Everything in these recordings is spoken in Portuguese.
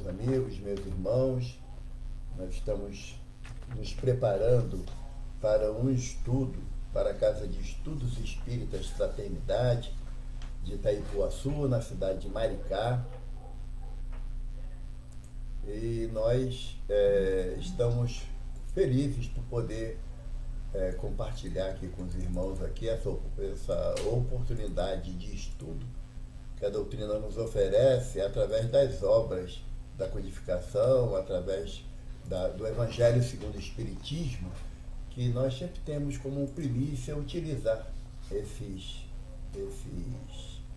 meus amigos, meus irmãos. Nós estamos nos preparando para um estudo, para a Casa de Estudos Espíritas Fraternidade, de Itaipuaçu, na cidade de Maricá. E nós estamos felizes por poder compartilhar aqui com os irmãos aqui essa oportunidade de estudo que a doutrina nos oferece através das obras da codificação, através do Evangelho segundo o Espiritismo, que nós sempre temos como primícia utilizar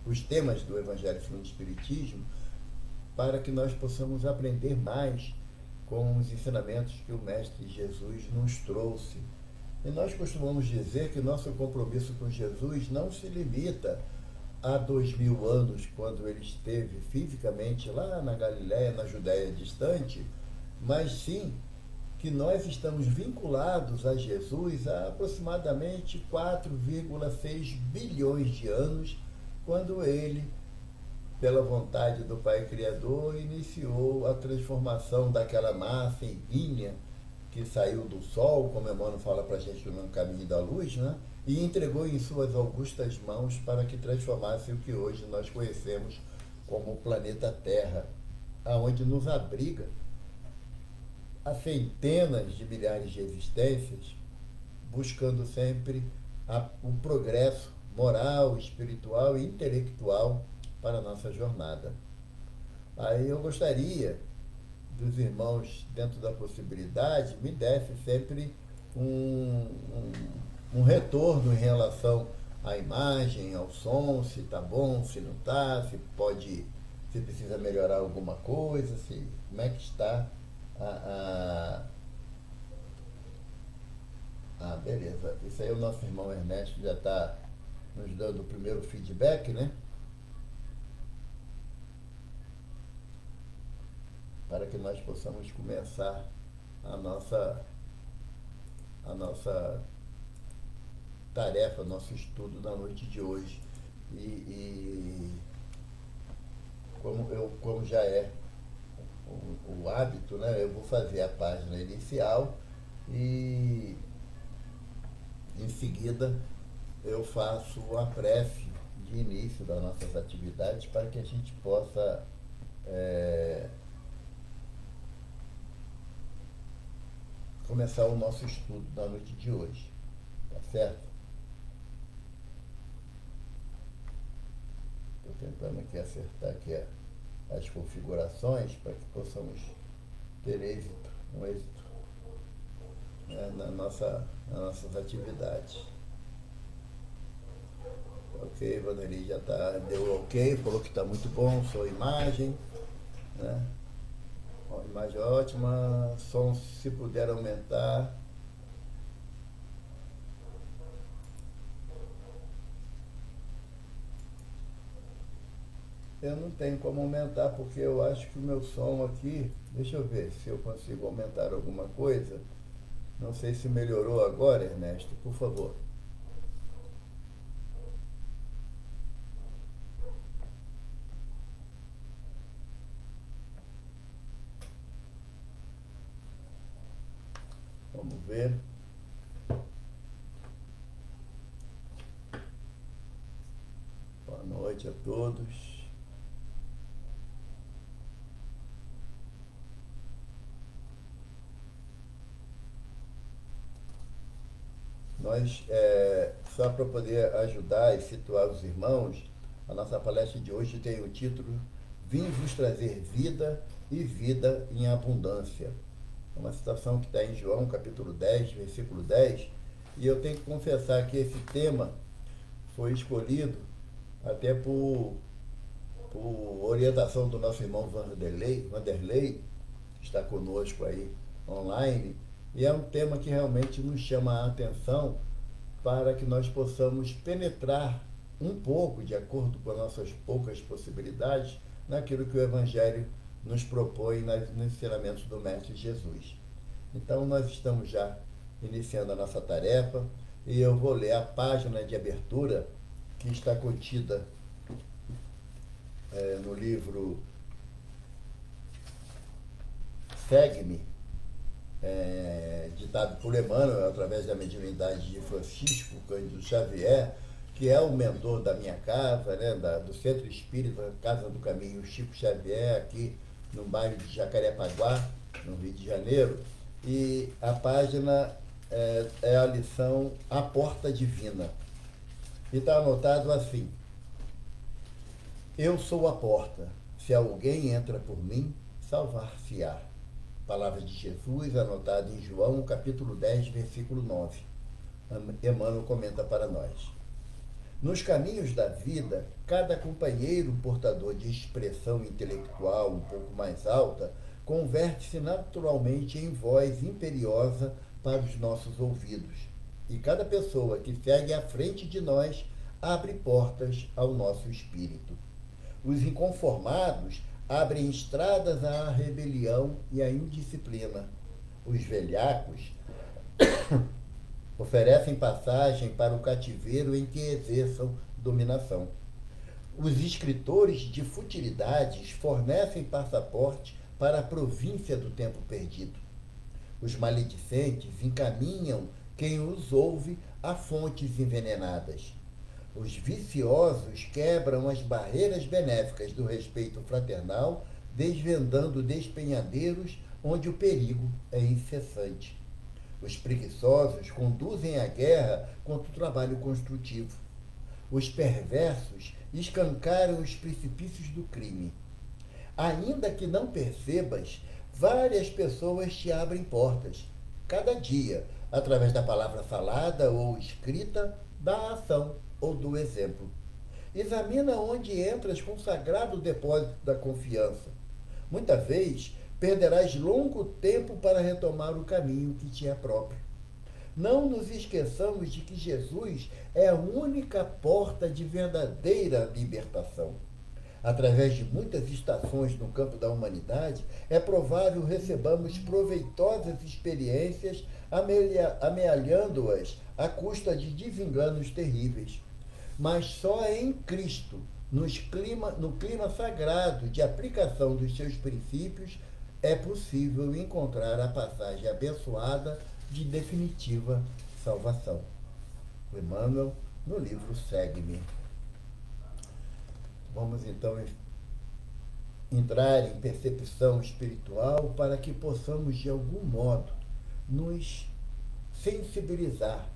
os temas do Evangelho segundo o Espiritismo para que nós possamos aprender mais com os ensinamentos que o Mestre Jesus nos trouxe. E nós costumamos dizer que nosso compromisso com Jesus não se limita há 2000 anos, quando ele esteve fisicamente lá na Galiléia, na Judéia distante, mas sim que nós estamos vinculados a Jesus há aproximadamente 4,6 bilhões de anos, quando ele, pela vontade do Pai Criador, iniciou a transformação daquela massa em vinha que saiu do Sol, como Emmanuel fala para a gente no Caminho da Luz, né? E entregou em suas augustas mãos para que transformasse o que hoje nós conhecemos como o planeta Terra, aonde nos abriga há centenas de milhares de existências, buscando sempre o progresso moral, espiritual e intelectual para a nossa jornada. Aí eu gostaria dos irmãos, dentro da possibilidade, me desse sempre um retorno em relação à imagem, ao som, se está bom, se não está, se precisa melhorar alguma coisa, como é que está beleza. Isso aí o nosso irmão Ernesto já está nos dando o primeiro feedback, né? Para que nós possamos começar a nossa tarefa, nosso estudo na noite de hoje. E como já é o hábito, né, eu vou fazer a página inicial e em seguida eu faço a prece de início das nossas atividades para que a gente possa começar o nosso estudo da noite de hoje, tá certo? Estou tentando aqui acertar aqui as configurações para que possamos ter um êxito, né, nas nossas atividades. Ok, Vanderlei já deu ok, falou que está muito bom, sua imagem, né? Imagem ótima, som se puder aumentar. Eu não tenho como aumentar porque eu acho que o meu som aqui, deixa eu ver se eu consigo aumentar alguma coisa. Não sei se melhorou agora, Ernesto, por favor. Vamos ver. Boa noite a todos. Nós, só para poder ajudar e situar os irmãos, a nossa palestra de hoje tem o título Vim vos trazer vida e vida em abundância. É uma citação que está em João, capítulo 10, versículo 10, e eu tenho que confessar que esse tema foi escolhido até por orientação do nosso irmão Vanderlei, que está conosco aí online, e é um tema que realmente nos chama a atenção para que nós possamos penetrar um pouco, de acordo com as nossas poucas possibilidades, naquilo que o Evangelho nos propõe nos ensinamentos do Mestre Jesus. Então, nós estamos já iniciando a nossa tarefa e eu vou ler a página de abertura que está contida no livro Segue-me, ditado por Emmanuel, através da mediunidade de Francisco Cândido Xavier, que é o mentor da minha casa, né, do Centro Espírita Casa do Caminho Chico Xavier, aqui no bairro de Jacarepaguá, no Rio de Janeiro. E a página é a lição A Porta Divina. E está anotado assim: eu sou a porta, se alguém entra por mim, salvar-se-á. Palavra de Jesus, anotada em João, capítulo 10, versículo 9. Emmanuel comenta para nós. Nos caminhos da vida, cada companheiro portador de expressão intelectual um pouco mais alta converte-se naturalmente em voz imperiosa para os nossos ouvidos. E cada pessoa que segue à frente de nós abre portas ao nosso espírito. Os inconformados abrem estradas à rebelião e à indisciplina. Os velhacos oferecem passagem para o cativeiro em que exerçam dominação. Os escritores de futilidades fornecem passaporte para a província do tempo perdido. Os maledicentes encaminham quem os ouve a fontes envenenadas. Os viciosos quebram as barreiras benéficas do respeito fraternal, desvendando despenhadeiros onde o perigo é incessante. Os preguiçosos conduzem a guerra contra o trabalho construtivo. Os perversos escancaram os precipícios do crime. Ainda que não percebas, várias pessoas te abrem portas, cada dia, através da palavra falada ou escrita, da ação ou do exemplo. Examina onde entras com o sagrado depósito da confiança. Muita vez perderás longo tempo para retomar o caminho que te é próprio. Não nos esqueçamos de que Jesus é a única porta de verdadeira libertação. Através de muitas estações no campo da humanidade, é provável recebamos proveitosas experiências, amealhando-as à custa de desenganos terríveis. Mas só em Cristo, no clima sagrado de aplicação dos seus princípios, é possível encontrar a passagem abençoada de definitiva salvação. Emmanuel, no livro Segue-me. Vamos então entrar em percepção espiritual para que possamos, de algum modo, nos sensibilizar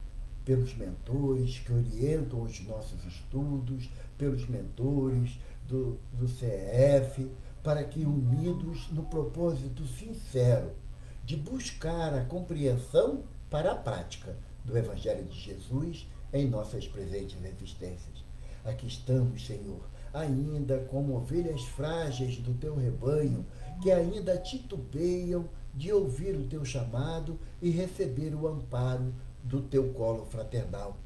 pelos mentores que orientam os nossos estudos, pelos mentores do CEF, para que, unidos no propósito sincero de buscar a compreensão para a prática do Evangelho de Jesus em nossas presentes existências. Aqui estamos, Senhor, ainda como ovelhas frágeis do teu rebanho, que ainda titubeiam de ouvir o teu chamado e receber o amparo do teu colo fraternal.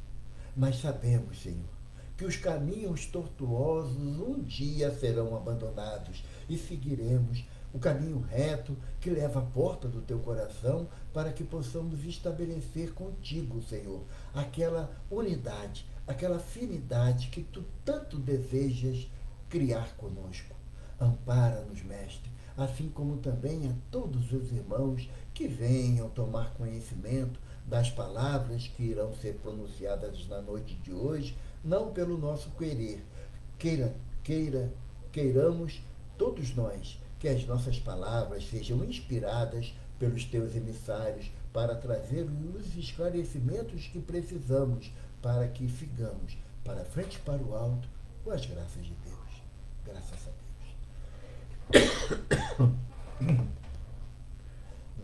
Mas sabemos, Senhor, que os caminhos tortuosos um dia serão abandonados e seguiremos o caminho reto que leva à porta do teu coração, para que possamos estabelecer contigo, Senhor, aquela unidade, aquela afinidade que tu tanto desejas criar conosco. Ampara-nos, Mestre, assim como também a todos os irmãos que venham tomar conhecimento das palavras que irão ser pronunciadas na noite de hoje, não pelo nosso querer. Queiramos todos nós que as nossas palavras sejam inspiradas pelos teus emissários para trazer os esclarecimentos que precisamos para que sigamos para frente e para o alto com as graças de Deus. Graças a Deus.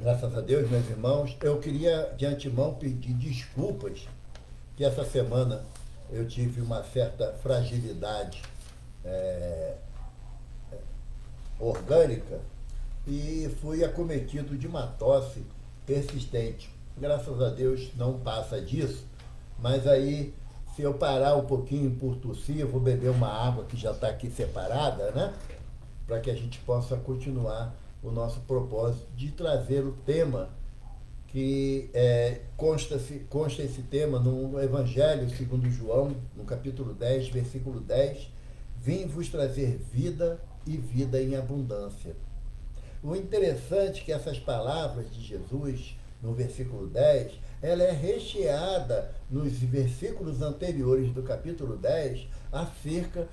Graças a Deus, meus irmãos. Eu queria de antemão pedir desculpas que essa semana eu tive uma certa fragilidade orgânica e fui acometido de uma tosse persistente. Graças a Deus não passa disso, mas aí, se eu parar um pouquinho por tossir, eu vou beber uma água que já está aqui separada, né? Para que a gente possa continuar o nosso propósito de trazer o tema que consta esse tema no Evangelho segundo João, no capítulo 10, versículo 10, vim vos trazer vida e vida em abundância. O interessante é que essas palavras de Jesus, no versículo 10, ela é recheada nos versículos anteriores do capítulo 10 acerca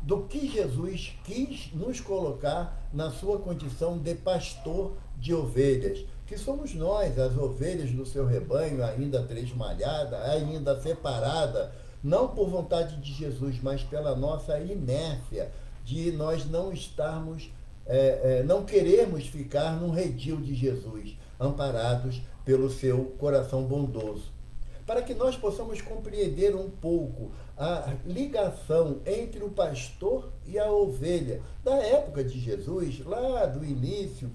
do que Jesus quis nos colocar na sua condição de pastor de ovelhas, que somos nós, as ovelhas do seu rebanho, ainda tresmalhada, ainda separada, não por vontade de Jesus, mas pela nossa inércia, de nós não estarmos, não queremos ficar no redil de Jesus, amparados pelo seu coração bondoso. Para que nós possamos compreender um pouco a ligação entre o pastor e a ovelha da época de Jesus, lá do início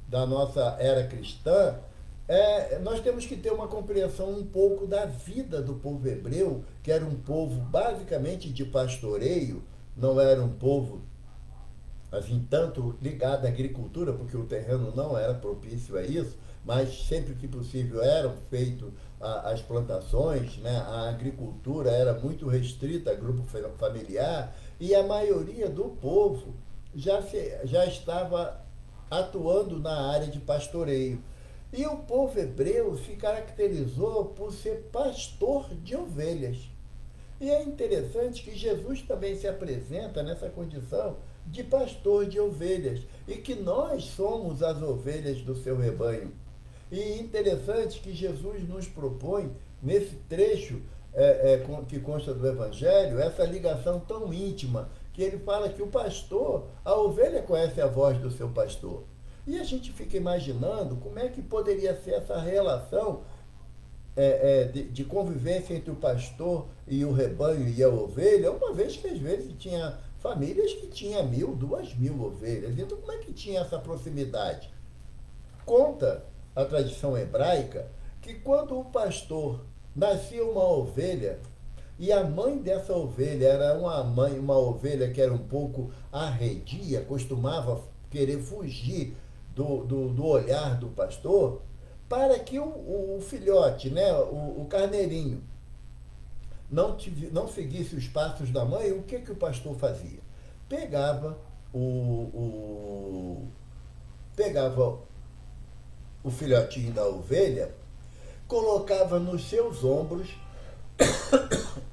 da nossa era cristã, nós temos que ter uma compreensão um pouco da vida do povo hebreu, que era um povo basicamente de pastoreio, não era um povo assim, tanto ligado à agricultura, porque o terreno não era propício a isso, mas sempre que possível eram feitas as plantações, né? A agricultura era muito restrita a grupo familiar, e a maioria do povo já estava atuando na área de pastoreio. E o povo hebreu se caracterizou por ser pastor de ovelhas. E é interessante que Jesus também se apresenta nessa condição de pastor de ovelhas, e que nós somos as ovelhas do seu rebanho. E interessante que Jesus nos propõe, nesse trecho que consta do Evangelho, essa ligação tão íntima, que ele fala que o pastor, a ovelha conhece a voz do seu pastor. E a gente fica imaginando como é que poderia ser essa relação de convivência entre o pastor e o rebanho e a ovelha, uma vez que às vezes tinha famílias que tinham 1.000, 2.000 ovelhas. Então como é que tinha essa proximidade? Conta a tradição hebraica que quando o pastor nascia uma ovelha, e a mãe dessa ovelha era uma ovelha que era um pouco arredia, costumava querer fugir do olhar do pastor, para que o filhote, né, o carneirinho, não seguisse os passos da mãe, o que o pastor fazia? Pegava pegava o filhotinho da ovelha, colocava nos seus ombros,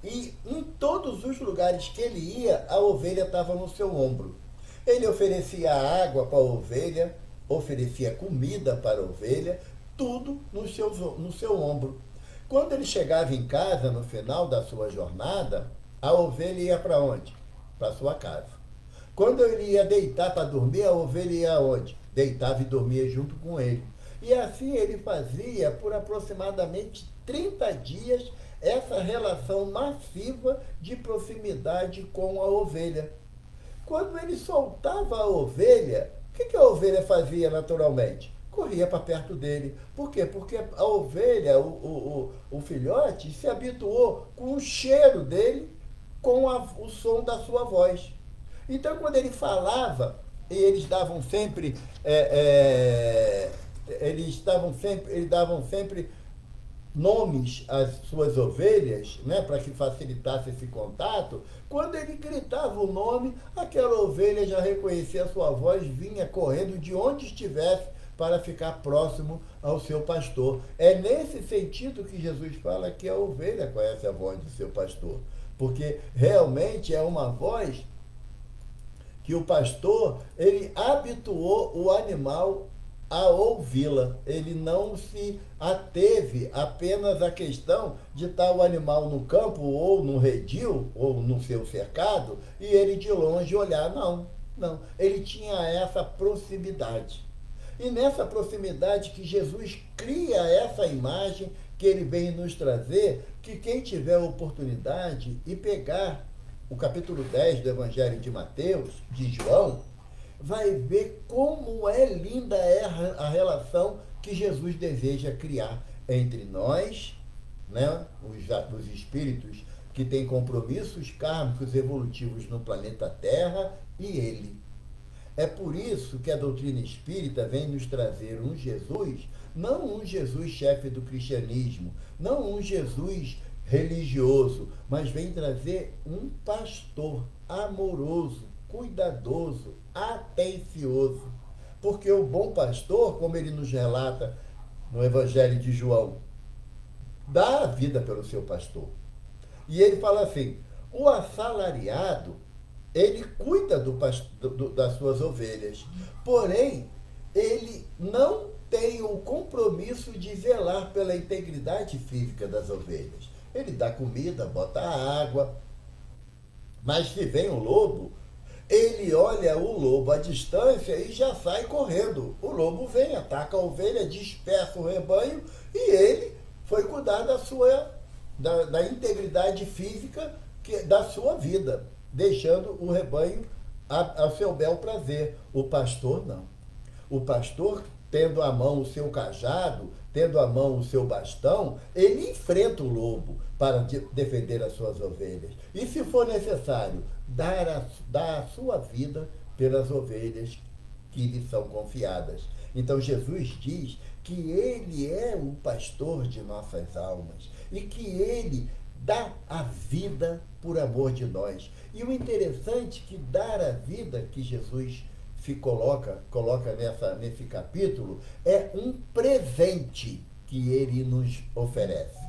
e em todos os lugares que ele ia, a ovelha estava no seu ombro. Ele oferecia água para a ovelha, oferecia comida para a ovelha, tudo no seu ombro. Quando ele chegava em casa, no final da sua jornada, a ovelha ia para onde? Para sua casa. Quando ele ia deitar para dormir, a ovelha ia aonde? Deitava e dormia junto com ele. E assim ele fazia por aproximadamente 30 dias essa relação massiva de proximidade com a ovelha. Quando ele soltava a ovelha, o que a ovelha fazia naturalmente? Corria para perto dele. Por quê? Porque a ovelha, o filhote, se habituou com o cheiro dele, com o som da sua voz. Então, quando ele falava, e eles davam sempre, eles davam sempre nomes às suas ovelhas, né, para que facilitasse esse contato. Quando ele gritava o nome, aquela ovelha já reconhecia a sua voz, vinha correndo de onde estivesse para ficar próximo ao seu pastor. É nesse sentido que Jesus fala que a ovelha conhece a voz do seu pastor, porque realmente é uma voz que o pastor, ele habituou o animal a ouvi-la. Ele não se ateve apenas à questão de estar o animal no campo, ou no redil, ou no seu cercado, e ele de longe olhar. Não. Ele tinha essa proximidade. E nessa proximidade que Jesus cria essa imagem que ele vem nos trazer, que quem tiver oportunidade e pegar o capítulo 10 do Evangelho de Mateus, de João, vai ver como é linda a relação que Jesus deseja criar entre nós, né, os espíritos que têm compromissos kármicos evolutivos no planeta Terra, e ele. É por isso que a doutrina espírita vem nos trazer um Jesus, não um Jesus chefe do cristianismo, não um Jesus religioso, mas vem trazer um pastor amoroso, cuidadoso, atencioso, Porque o bom pastor, como ele nos relata no Evangelho de João, dá a vida pelo seu pastor. E ele fala assim: o assalariado, ele cuida das suas ovelhas, porém, ele não tem o compromisso de zelar pela integridade física das ovelhas. Ele dá comida, bota água, mas se vem o lobo, ele olha o lobo à distância e já sai correndo. O lobo vem, ataca a ovelha, dispersa o rebanho e ele foi cuidar da integridade física da sua vida, deixando o rebanho ao seu bel prazer. O pastor não. O pastor, tendo à mão o seu cajado, tendo à mão o seu bastão, ele enfrenta o lobo para defender as suas ovelhas. E, se for necessário, dar a sua vida pelas ovelhas que lhe são confiadas. Então, Jesus diz que ele é o pastor de nossas almas e que ele dá a vida por amor de nós. E o interessante é que dar a vida que Jesus se coloca nesse capítulo, é um presente que ele nos oferece.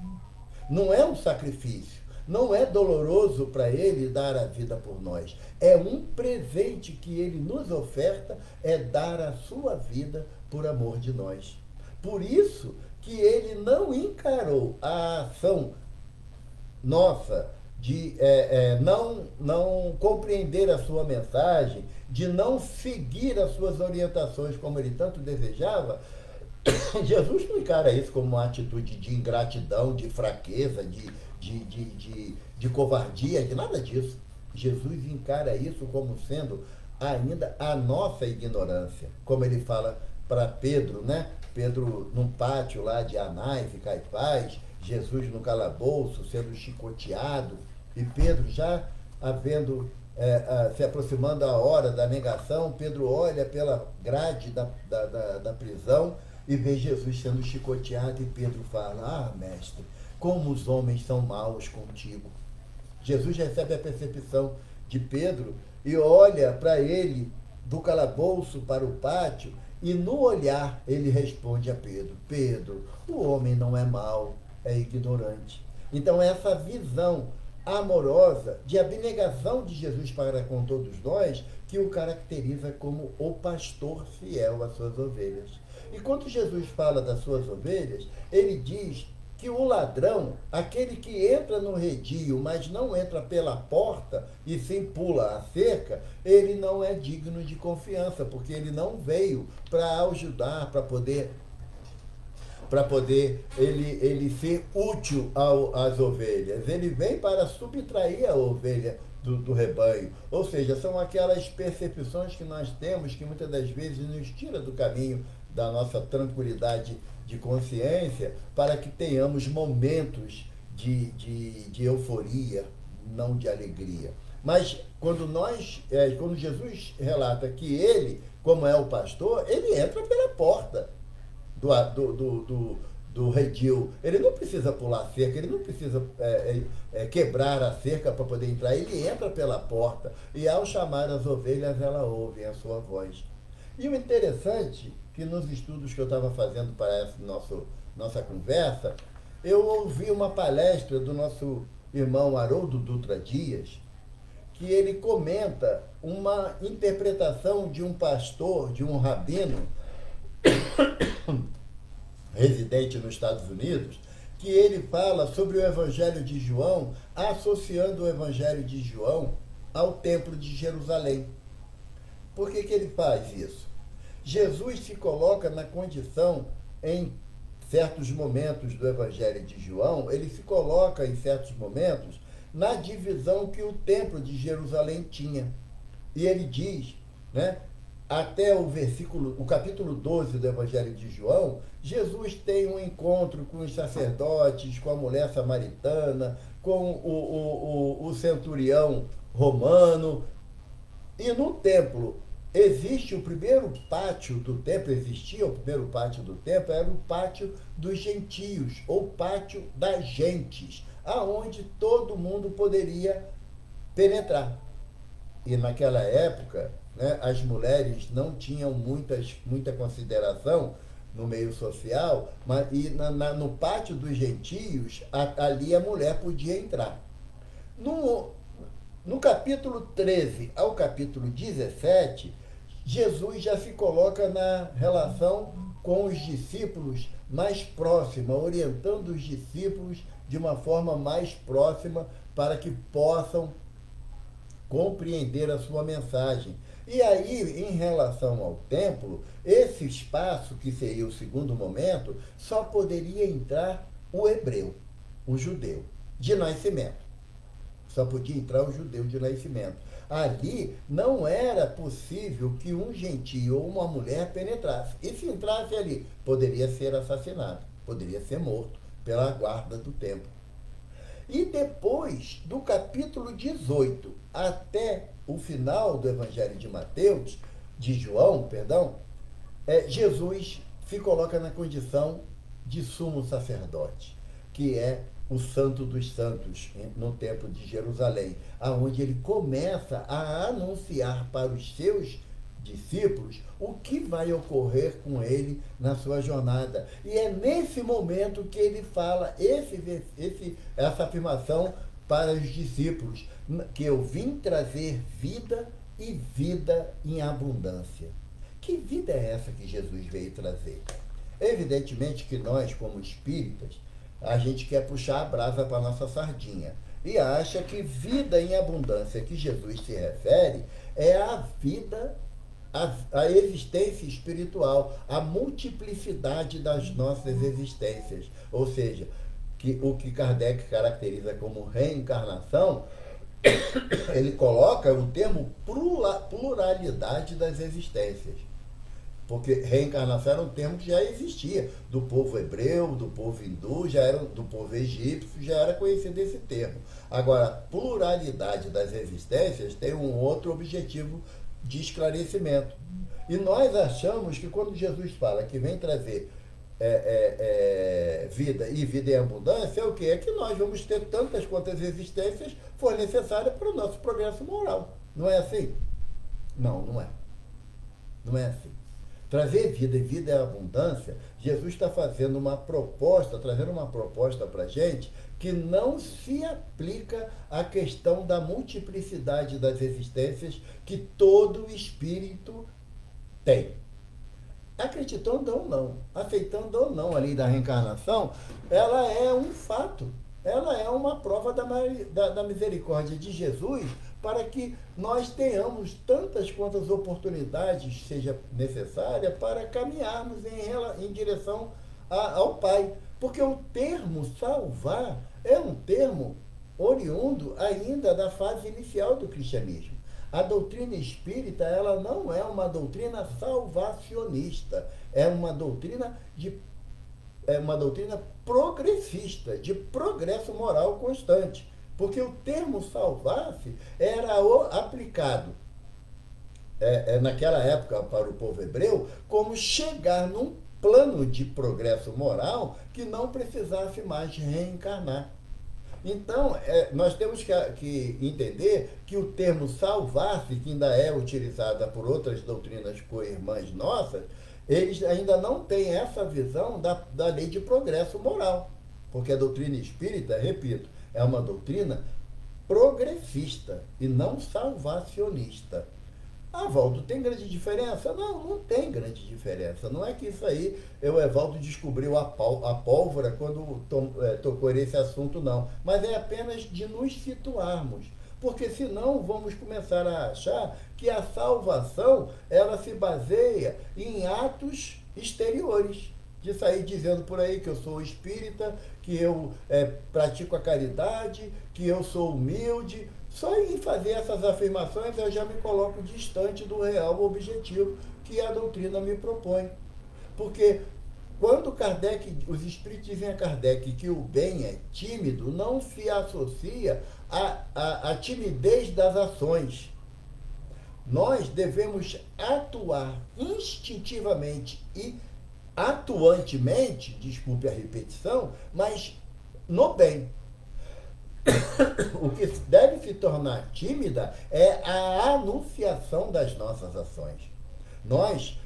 Não é um sacrifício, não é doloroso para ele dar a vida por nós. É um presente que ele nos oferta, é dar a sua vida por amor de nós. Por isso que ele não encarou a ação nossa de não compreender a sua mensagem, de não seguir as suas orientações como ele tanto desejava. Jesus não encara isso como uma atitude de ingratidão, de fraqueza, de covardia, de nada disso. Jesus encara isso como sendo ainda a nossa ignorância, como ele fala para Pedro, né? Pedro num pátio lá de Anás e Caifás, Jesus no calabouço, sendo chicoteado, e Pedro já se aproximando a hora da negação, Pedro olha pela grade da prisão e vê Jesus sendo chicoteado, e Pedro fala: ah, mestre, como os homens são maus contigo. Jesus recebe a percepção de Pedro e olha para ele do calabouço para o pátio, e no olhar ele responde a Pedro: Pedro, o homem não é mau, é ignorante. Então, essa visão amorosa de abnegação de Jesus para com todos nós, que o caracteriza como o pastor fiel às suas ovelhas. E quando Jesus fala das suas ovelhas, ele diz que o ladrão, aquele que entra no redil, mas não entra pela porta e sim pula a cerca, ele não é digno de confiança, porque ele não veio para ajudar, para poder ele ser útil às ovelhas. Ele vem para subtrair a ovelha do rebanho. Ou seja, são aquelas percepções que nós temos que muitas das vezes nos tira do caminho da nossa tranquilidade de consciência, para que tenhamos momentos de euforia, não de alegria. Mas quando Jesus relata que ele, como é o pastor, ele entra pela porta do redil. Ele não precisa pular a cerca, ele não precisa quebrar a cerca para poder entrar. Ele entra pela porta e, ao chamar as ovelhas, ela ouve a sua voz. E o interessante que nos estudos que eu estava fazendo para essa nossa conversa, eu ouvi uma palestra do nosso irmão Haroldo Dutra Dias, que ele comenta uma interpretação de um pastor, de um rabino residente nos Estados Unidos, que ele fala sobre o Evangelho de João, associando o Evangelho de João ao Templo de Jerusalém. Por que ele faz isso? Jesus se coloca na condição, em certos momentos do Evangelho de João, ele se coloca em certos momentos na divisão que o Templo de Jerusalém tinha. E ele diz, né, até o capítulo 12 do Evangelho de João, Jesus tem um encontro com os sacerdotes, com a mulher samaritana, com o centurião romano. E no templo existe o primeiro pátio do templo, existia o primeiro pátio do templo, era o pátio dos gentios, ou pátio das gentes, aonde todo mundo poderia penetrar. E naquela época, né, as mulheres não tinham muita consideração no meio social, e no pátio dos gentios, ali a mulher podia entrar. No capítulo 13 ao capítulo 17, Jesus já se coloca na relação com os discípulos mais próxima, orientando os discípulos de uma forma mais próxima para que possam compreender a sua mensagem. E aí, em relação ao templo, esse espaço, que seria o segundo momento, só poderia entrar o hebreu, o judeu, de nascimento. Só podia entrar o judeu de nascimento. Ali não era possível que um gentio ou uma mulher penetrasse. E se entrasse ali, poderia ser assassinado, poderia ser morto pela guarda do templo. E depois, do capítulo 18 até o final do Evangelho de João, Jesus se coloca na condição de sumo sacerdote, que é o Santo dos Santos, no Templo de Jerusalém, aonde ele começa a anunciar para os seus discípulos o que vai ocorrer com ele na sua jornada. E é nesse momento que ele fala essa afirmação para os discípulos, que eu vim trazer vida e vida em abundância. Que vida é essa que Jesus veio trazer? Evidentemente que nós, como espíritas, a gente quer puxar a brasa para a nossa sardinha e acha que vida em abundância que Jesus se refere é a vida, a existência espiritual, a multiplicidade das nossas existências. Ou seja, o que Kardec caracteriza como reencarnação, ele coloca o termo pluralidade das existências. Porque reencarnação era um termo que já existia, do povo hebreu, do povo hindu, do povo egípcio, já era conhecido esse termo. Agora, pluralidade das existências tem um outro objetivo de esclarecimento. E nós achamos que quando Jesus fala que vem trazer vida e vida em abundância, é o quê? É que nós vamos ter tantas quantas existências for necessárias para o nosso progresso moral. Não é assim? Não, não é. Não é assim. Trazer vida e vida em abundância, Jesus está trazendo uma proposta para a gente que não se aplica à questão da multiplicidade das existências que todo espírito tem. Acreditando ou não, aceitando ou não a lei da reencarnação, ela é um fato. Ela é uma prova da misericórdia de Jesus para que nós tenhamos tantas quantas oportunidades seja necessária para caminharmos em direção ao Pai. Porque o termo salvar é um termo oriundo ainda da fase inicial do cristianismo. A doutrina espírita, ela não é uma doutrina salvacionista, é uma doutrina progressista, de progresso moral constante. Porque o termo salvar-se era aplicado naquela época para o povo hebreu como chegar num plano de progresso moral que não precisasse mais reencarnar. Então, nós temos que entender que o termo salvar-se, que ainda é utilizado por outras doutrinas co-irmãs nossas, eles ainda não têm essa visão da lei de progresso moral. Porque a doutrina espírita, repito, é uma doutrina progressista e não salvacionista. Ah, Valdo, tem grande diferença? Não, não tem grande diferença. Não é que isso aí o Evaldo descobriu a pólvora quando tocou nesse assunto, não. Mas é apenas de nos situarmos. Porque senão vamos começar a achar que a salvação ela se baseia em atos exteriores. De sair dizendo por aí que eu sou espírita, que eu pratico a caridade, que eu sou humilde. Só em fazer essas afirmações eu já me coloco distante do real objetivo que a doutrina me propõe. Porque quando os espíritos dizem a Kardec que o bem é tímido, não se associa à timidez das ações. Nós devemos atuar instintivamente e atuantemente, desculpe a repetição, mas no bem. O que deve se tornar tímida é a anunciação das nossas ações. Nós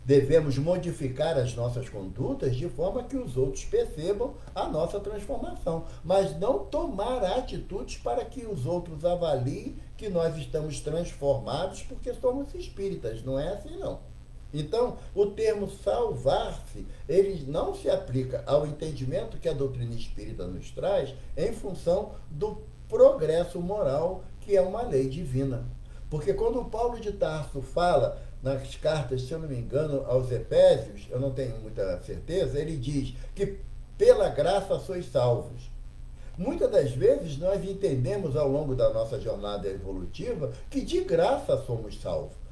devemos modificar as nossas condutas de forma que os outros percebam a nossa transformação, mas não tomar atitudes para que os outros avaliem que nós estamos transformados porque somos espíritas. Não é assim, não. Então, o termo salvar-se, ele não se aplica ao entendimento que a doutrina espírita nos traz em função do progresso moral, que é uma lei divina. Porque quando o Paulo de Tarso fala nas cartas, se eu não me engano, aos Efésios, eu não tenho muita certeza, ele diz que pela graça sois salvos. Muitas das vezes nós entendemos ao longo da nossa jornada evolutiva que de graça somos salvos.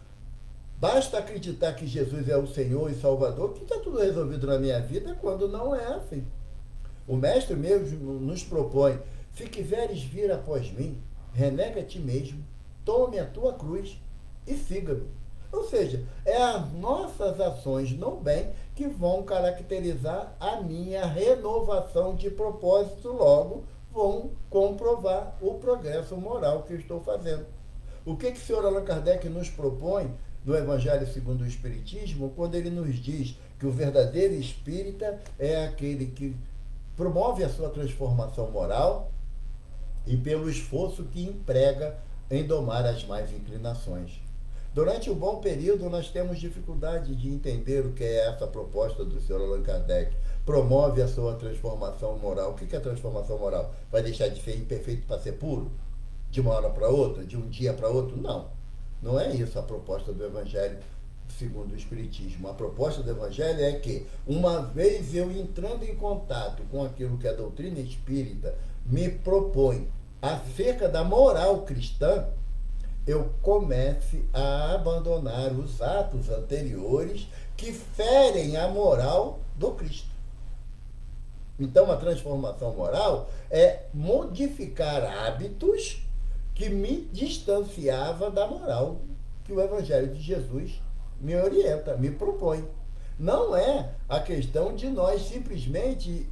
Basta acreditar que Jesus é o Senhor e Salvador, que está tudo resolvido na minha vida, quando não é assim. O Mestre mesmo nos propõe: se quiseres vir após mim, renega a ti mesmo, tome a tua cruz e siga-me. Ou seja, é as nossas ações no bem que vão caracterizar a minha renovação de propósito, logo vão comprovar o progresso moral que eu estou fazendo. O que o senhor Allan Kardec nos propõe no Evangelho segundo o Espiritismo, quando ele nos diz que o verdadeiro espírita é aquele que promove a sua transformação moral e pelo esforço que emprega em domar as más inclinações. Durante um bom período, nós temos dificuldade de entender o que é essa proposta do Sr. Allan Kardec. Promove a sua transformação moral. O que é transformação moral? Vai deixar de ser imperfeito para ser puro? De uma hora para outra? De um dia para outro? Não. Não é isso a proposta do Evangelho segundo o Espiritismo. A proposta do Evangelho é que, uma vez eu entrando em contato com aquilo que a doutrina espírita me propõe acerca da moral cristã, eu comece a abandonar os atos anteriores que ferem a moral do Cristo. Então, a transformação moral é modificar hábitos que me distanciava da moral que o Evangelho de Jesus me orienta, me propõe. Não é a questão de nós simplesmente,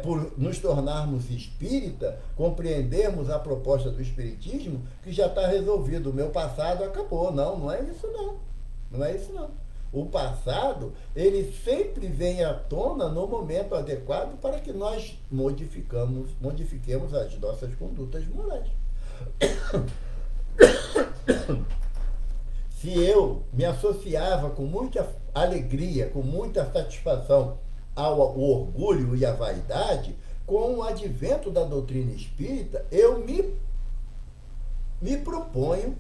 por nos tornarmos espírita, compreendermos a proposta do espiritismo, que já está resolvido, o meu passado acabou. Não, não é isso não. Não é isso não. O passado, ele sempre vem à tona no momento adequado para que nós modifiquemos as nossas condutas morais. Se eu me associava com muita alegria, com muita satisfação ao orgulho e à vaidade, com o advento da doutrina espírita, eu me proponho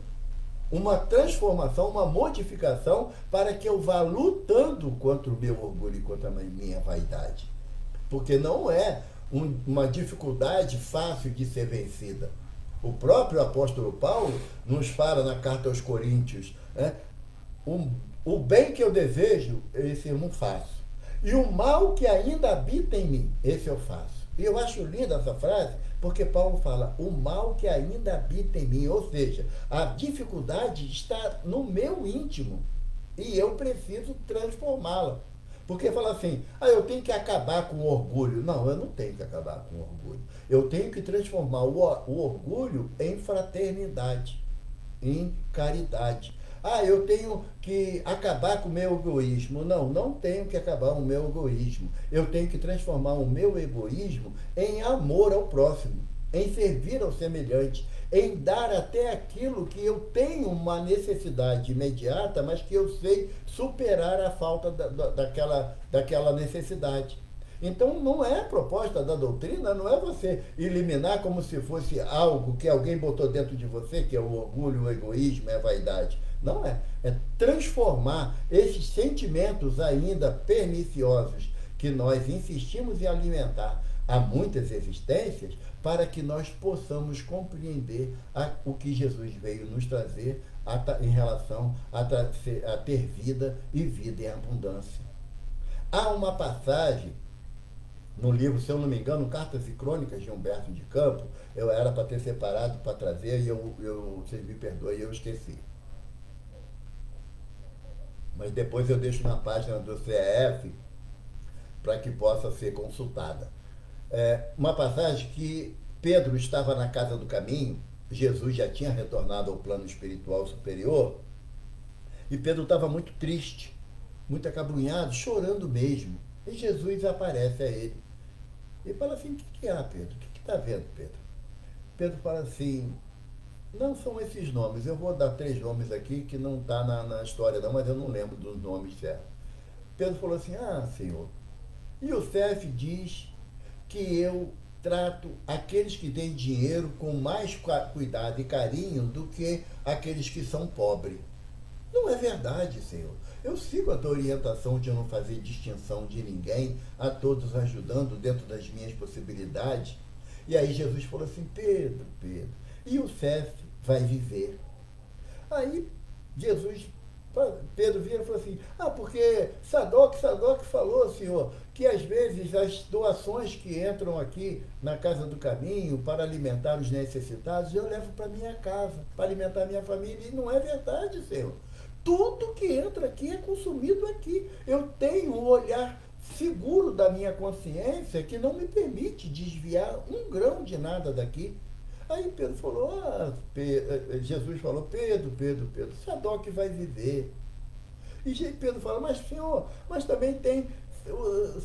uma transformação, uma modificação para que eu vá lutando contra o meu orgulho e contra a minha vaidade. Porque não é uma dificuldade fácil de ser vencida. O próprio apóstolo Paulo nos fala na carta aos Coríntios, né? O bem que eu desejo, esse eu não faço. E o mal que ainda habita em mim, esse eu faço. E eu acho linda essa frase, porque Paulo fala, o mal que ainda habita em mim. Ou seja, a dificuldade está no meu íntimo. E eu preciso transformá-la. Porque fala assim, eu tenho que acabar com o orgulho. Não, eu não tenho que acabar com o orgulho. Eu tenho que transformar o orgulho em fraternidade, em caridade. Eu tenho que acabar com o meu egoísmo. Não, não tenho que acabar com o meu egoísmo. Eu tenho que transformar o meu egoísmo em amor ao próximo, em servir ao semelhante, em dar até aquilo que eu tenho uma necessidade imediata, mas que eu sei superar a falta daquela necessidade. Então, não é a proposta da doutrina, não é você eliminar como se fosse algo que alguém botou dentro de você, que é o orgulho, o egoísmo, a vaidade. Não é. É transformar esses sentimentos ainda perniciosos que nós insistimos em alimentar há muitas existências, para que nós possamos compreender o que Jesus veio nos trazer em relação a ter vida e vida em abundância. Há uma passagem no livro, se eu não me engano, Cartas e Crônicas de Humberto de Campos, eu era para ter separado para trazer e vocês me perdoem, eu esqueci. Mas depois eu deixo na página do CEF para que possa ser consultada. Uma passagem que Pedro estava na casa do caminho, Jesus já tinha retornado ao plano espiritual superior, e Pedro estava muito triste, muito acabrunhado, chorando mesmo. E Jesus aparece a ele e fala assim: o que há, Pedro? O que está vendo, Pedro? Pedro fala assim: não são esses nomes, eu vou dar 3 nomes aqui que não está na história não, mas eu não lembro dos nomes certos. Pedro falou assim: ah, Senhor, Youssef diz que eu trato aqueles que têm dinheiro com mais cuidado e carinho do que aqueles que são pobres. Não é verdade, Senhor. Eu sigo a tua orientação de não fazer distinção de ninguém, a todos ajudando dentro das minhas possibilidades. E aí Jesus falou assim: Pedro, Pedro, Youssef vai viver. Aí Jesus, Pedro vira e falou assim: ah, porque Sadoc falou, Senhor, que às vezes as doações que entram aqui na casa do caminho para alimentar os necessitados, eu levo para minha casa, para alimentar minha família. E não é verdade, Senhor. Tudo que entra aqui é consumido aqui. Eu tenho um olhar seguro da minha consciência que não me permite desviar um grão de nada daqui. Aí Pedro falou: Jesus falou: Pedro, Sadoc vai viver. E Pedro fala: mas Senhor, mas também tem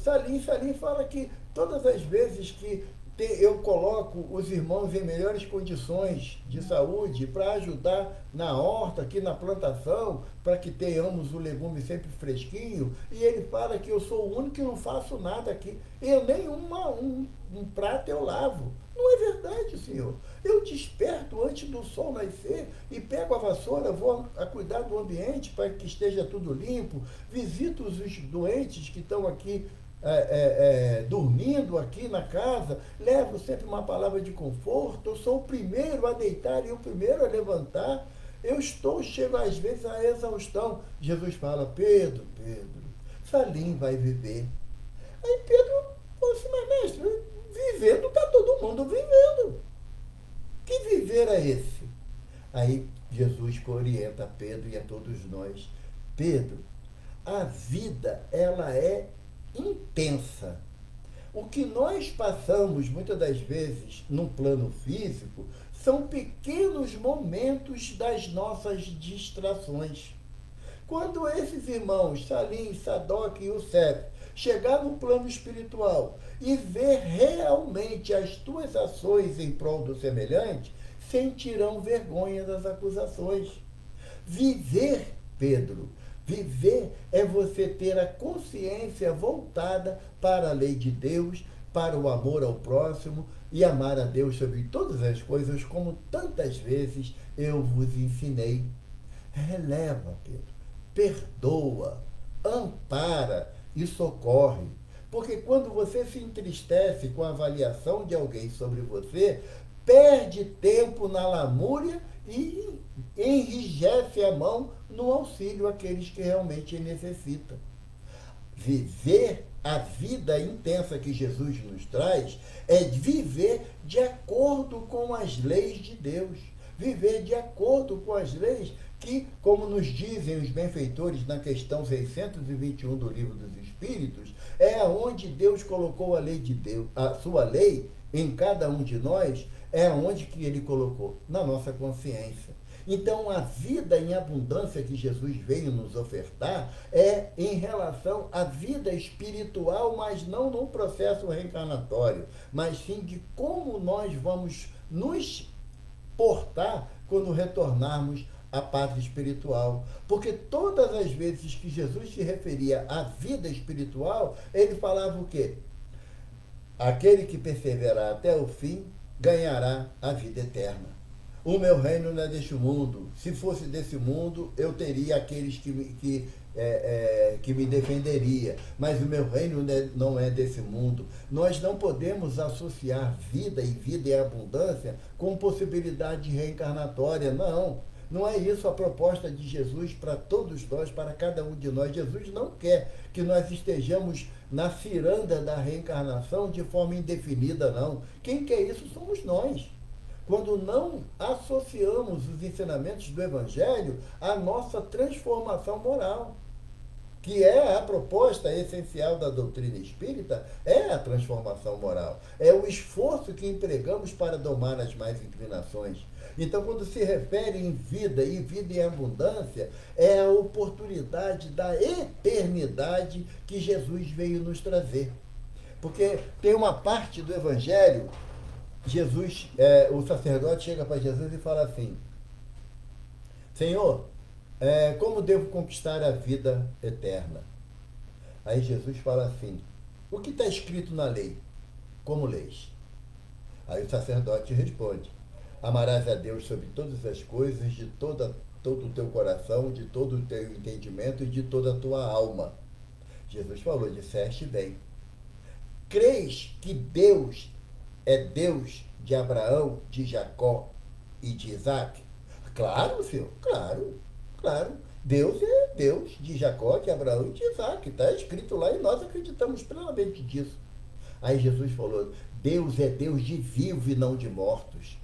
Salim fala que todas as vezes que eu coloco os irmãos em melhores condições de saúde para ajudar na horta, aqui na plantação, para que tenhamos o legume sempre fresquinho, e ele fala que eu sou o único que não faço nada aqui. Eu nem um prato eu lavo. Não é verdade, Senhor. Eu desperto antes do sol nascer e pego a vassoura, vou a cuidar do ambiente para que esteja tudo limpo, visito os doentes que estão aqui dormindo aqui na casa, levo sempre uma palavra de conforto, eu sou o primeiro a deitar e o primeiro a levantar, chego às vezes à exaustão. Jesus fala: Pedro, Salim vai viver. Aí Pedro falou assim: mas mestre, vivendo está todo mundo vivendo. Que viver é esse? Aí Jesus orienta a Pedro e a todos nós: Pedro, a vida ela é intensa. O que nós passamos muitas das vezes no plano físico são pequenos momentos das nossas distrações. Quando esses irmãos, Salim, Sadoc e Youssef, chegar no plano espiritual e ver realmente as tuas ações em prol do semelhante, sentirão vergonha das acusações. Viver, Pedro, viver é você ter a consciência voltada para a lei de Deus, para o amor ao próximo e amar a Deus sobre todas as coisas, como tantas vezes eu vos ensinei. Releva, Pedro, perdoa, ampara e socorre. Porque quando você se entristece com a avaliação de alguém sobre você, perde tempo na lamúria e enrijece a mão no auxílio àqueles que realmente necessitam. Viver a vida intensa que Jesus nos traz é viver de acordo com as leis de Deus. Viver de acordo com as leis que, como nos dizem os benfeitores na questão 621 do Livro dos Espíritos, é onde Deus colocou a lei de Deus, a sua lei em cada um de nós, é onde que ele colocou? Na nossa consciência. Então, a vida em abundância que Jesus veio nos ofertar é em relação à vida espiritual, mas não no processo reencarnatório, mas sim de como nós vamos nos portar quando retornarmos à pátria espiritual. Porque todas as vezes que Jesus se referia à vida espiritual, ele falava o quê? Aquele que perseverar até o fim ganhará a vida eterna. O meu reino não é deste mundo. Se fosse desse mundo, eu teria aqueles que me defenderia. Mas o meu reino não é desse mundo. Nós não podemos associar vida e abundância com possibilidade reencarnatória. Não é isso a proposta de Jesus para todos nós, para cada um de nós. Jesus não quer que nós estejamos na ciranda da reencarnação de forma indefinida, não. Quem quer isso somos nós. Quando não associamos os ensinamentos do Evangelho à nossa transformação moral, que é a proposta essencial da doutrina espírita, é a transformação moral. É o esforço que empregamos para domar as más inclinações. Então, quando se refere em vida e vida em abundância, é a oportunidade da eternidade que Jesus veio nos trazer. Porque tem uma parte do Evangelho, o sacerdote chega para Jesus e fala assim: Senhor, como devo conquistar a vida eterna? Aí Jesus fala assim: o que está escrito na lei? Como leis? Aí o sacerdote responde: amarás a Deus sobre todas as coisas, de todo o teu coração, de todo o teu entendimento e de toda a tua alma. Jesus falou: disseste bem. Crês que Deus é Deus de Abraão, de Jacó e de Isaac? Claro, senhor, claro, claro. Deus é Deus de Jacó, de Abraão e de Isaac. Está escrito lá e nós acreditamos plenamente disso. Aí Jesus falou: Deus é Deus de vivos e não de mortos.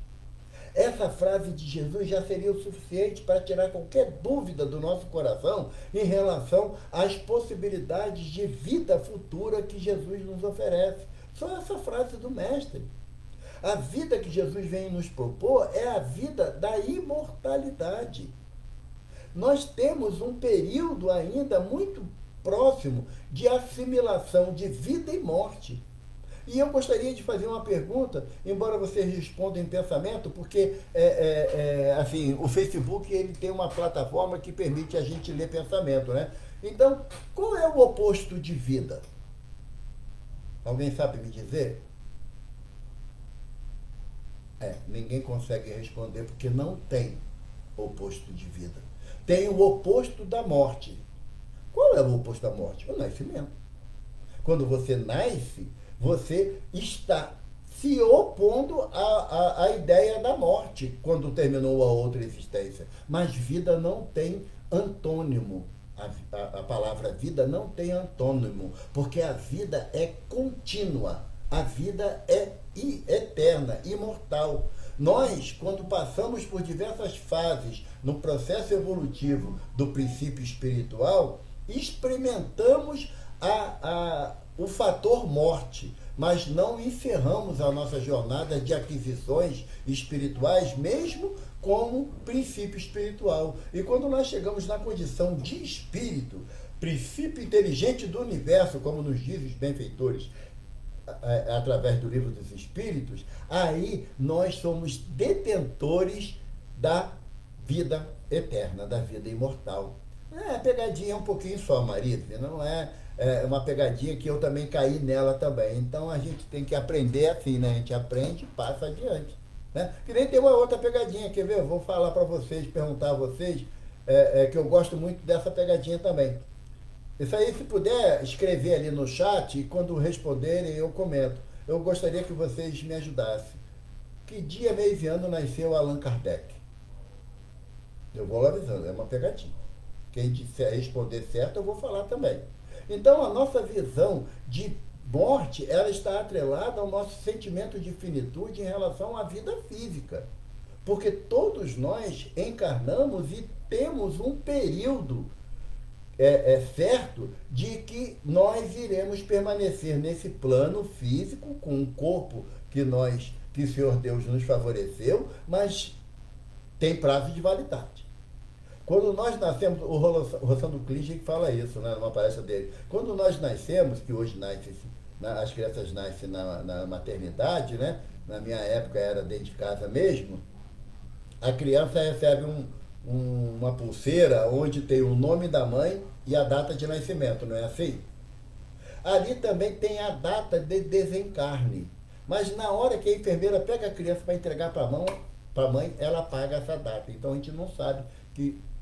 Essa frase de Jesus já seria o suficiente para tirar qualquer dúvida do nosso coração em relação às possibilidades de vida futura que Jesus nos oferece. Só essa frase do Mestre. A vida que Jesus vem nos propor é a vida da imortalidade. Nós temos um período ainda muito próximo de assimilação de vida e morte. E eu gostaria de fazer uma pergunta, embora vocês respondam em pensamento, porque assim, o Facebook ele tem uma plataforma que permite a gente ler pensamento, né? Então, qual é o oposto de vida? Alguém sabe me dizer? Ninguém consegue responder porque não tem oposto de vida. Tem o oposto da morte. Qual é o oposto da morte? O nascimento. Quando você nasce, você está se opondo à ideia da morte quando terminou a outra existência. Mas vida não tem antônimo. A palavra vida não tem antônimo, porque a vida é contínua. A vida é eterna, imortal. Nós, quando passamos por diversas fases no processo evolutivo do princípio espiritual, experimentamos o fator morte, mas não encerramos a nossa jornada de aquisições espirituais, mesmo como princípio espiritual. E quando nós chegamos na condição de espírito, princípio inteligente do universo, como nos dizem os benfeitores, através do Livro dos Espíritos, aí nós somos detentores da vida eterna, da vida imortal. A pegadinha é um pouquinho só, Marisa, não é uma pegadinha que eu também caí nela também. Então a gente tem que aprender assim, né? A gente aprende e passa adiante. Né? Que nem tem uma outra pegadinha, quer ver? Eu vou falar para vocês, perguntar a vocês, que eu gosto muito dessa pegadinha também. Isso aí, se puder escrever ali no chat, e quando responderem eu comento. Eu gostaria que vocês me ajudassem. Que dia, mês e ano nasceu Allan Kardec? Eu vou avisando, é uma pegadinha. Quem disser responder certo, eu vou falar também. Então, a nossa visão de morte, ela está atrelada ao nosso sentimento de finitude em relação à vida física. Porque todos nós encarnamos e temos um período certo de que nós iremos permanecer nesse plano físico, com um corpo que o Senhor Deus nos favoreceu, mas tem prazo de validade. Quando nós nascemos, o Rossano Klinger fala isso, né, numa palestra dele. Quando nós nascemos, que hoje as crianças nascem na maternidade, né? Na minha época era dentro de casa mesmo, a criança recebe uma pulseira onde tem o nome da mãe e a data de nascimento, não é assim? Ali também tem a data de desencarne. Mas na hora que a enfermeira pega a criança para entregar para a mãe, ela paga essa data. Então a gente não sabe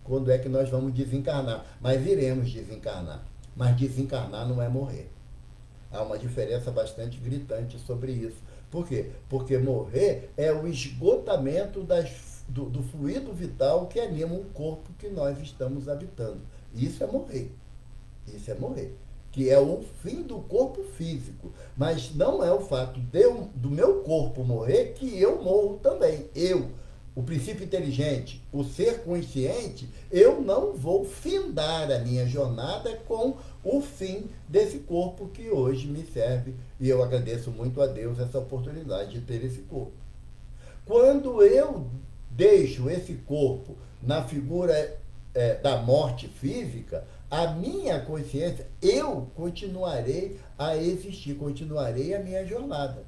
quando é que nós vamos desencarnar. Mas iremos desencarnar. Mas desencarnar não é morrer. Há uma diferença bastante gritante sobre isso. Por quê? Porque morrer é o esgotamento do fluido vital que anima o corpo que nós estamos habitando. Isso é morrer. Isso é morrer. Que é o fim do corpo físico. Mas não é o fato do meu corpo morrer que eu morro também. Eu, o princípio inteligente, o ser consciente, eu não vou findar a minha jornada com o fim desse corpo que hoje me serve. E eu agradeço muito a Deus essa oportunidade de ter esse corpo. Quando eu deixo esse corpo na figura da morte física, a minha consciência, eu continuarei a existir, continuarei a minha jornada.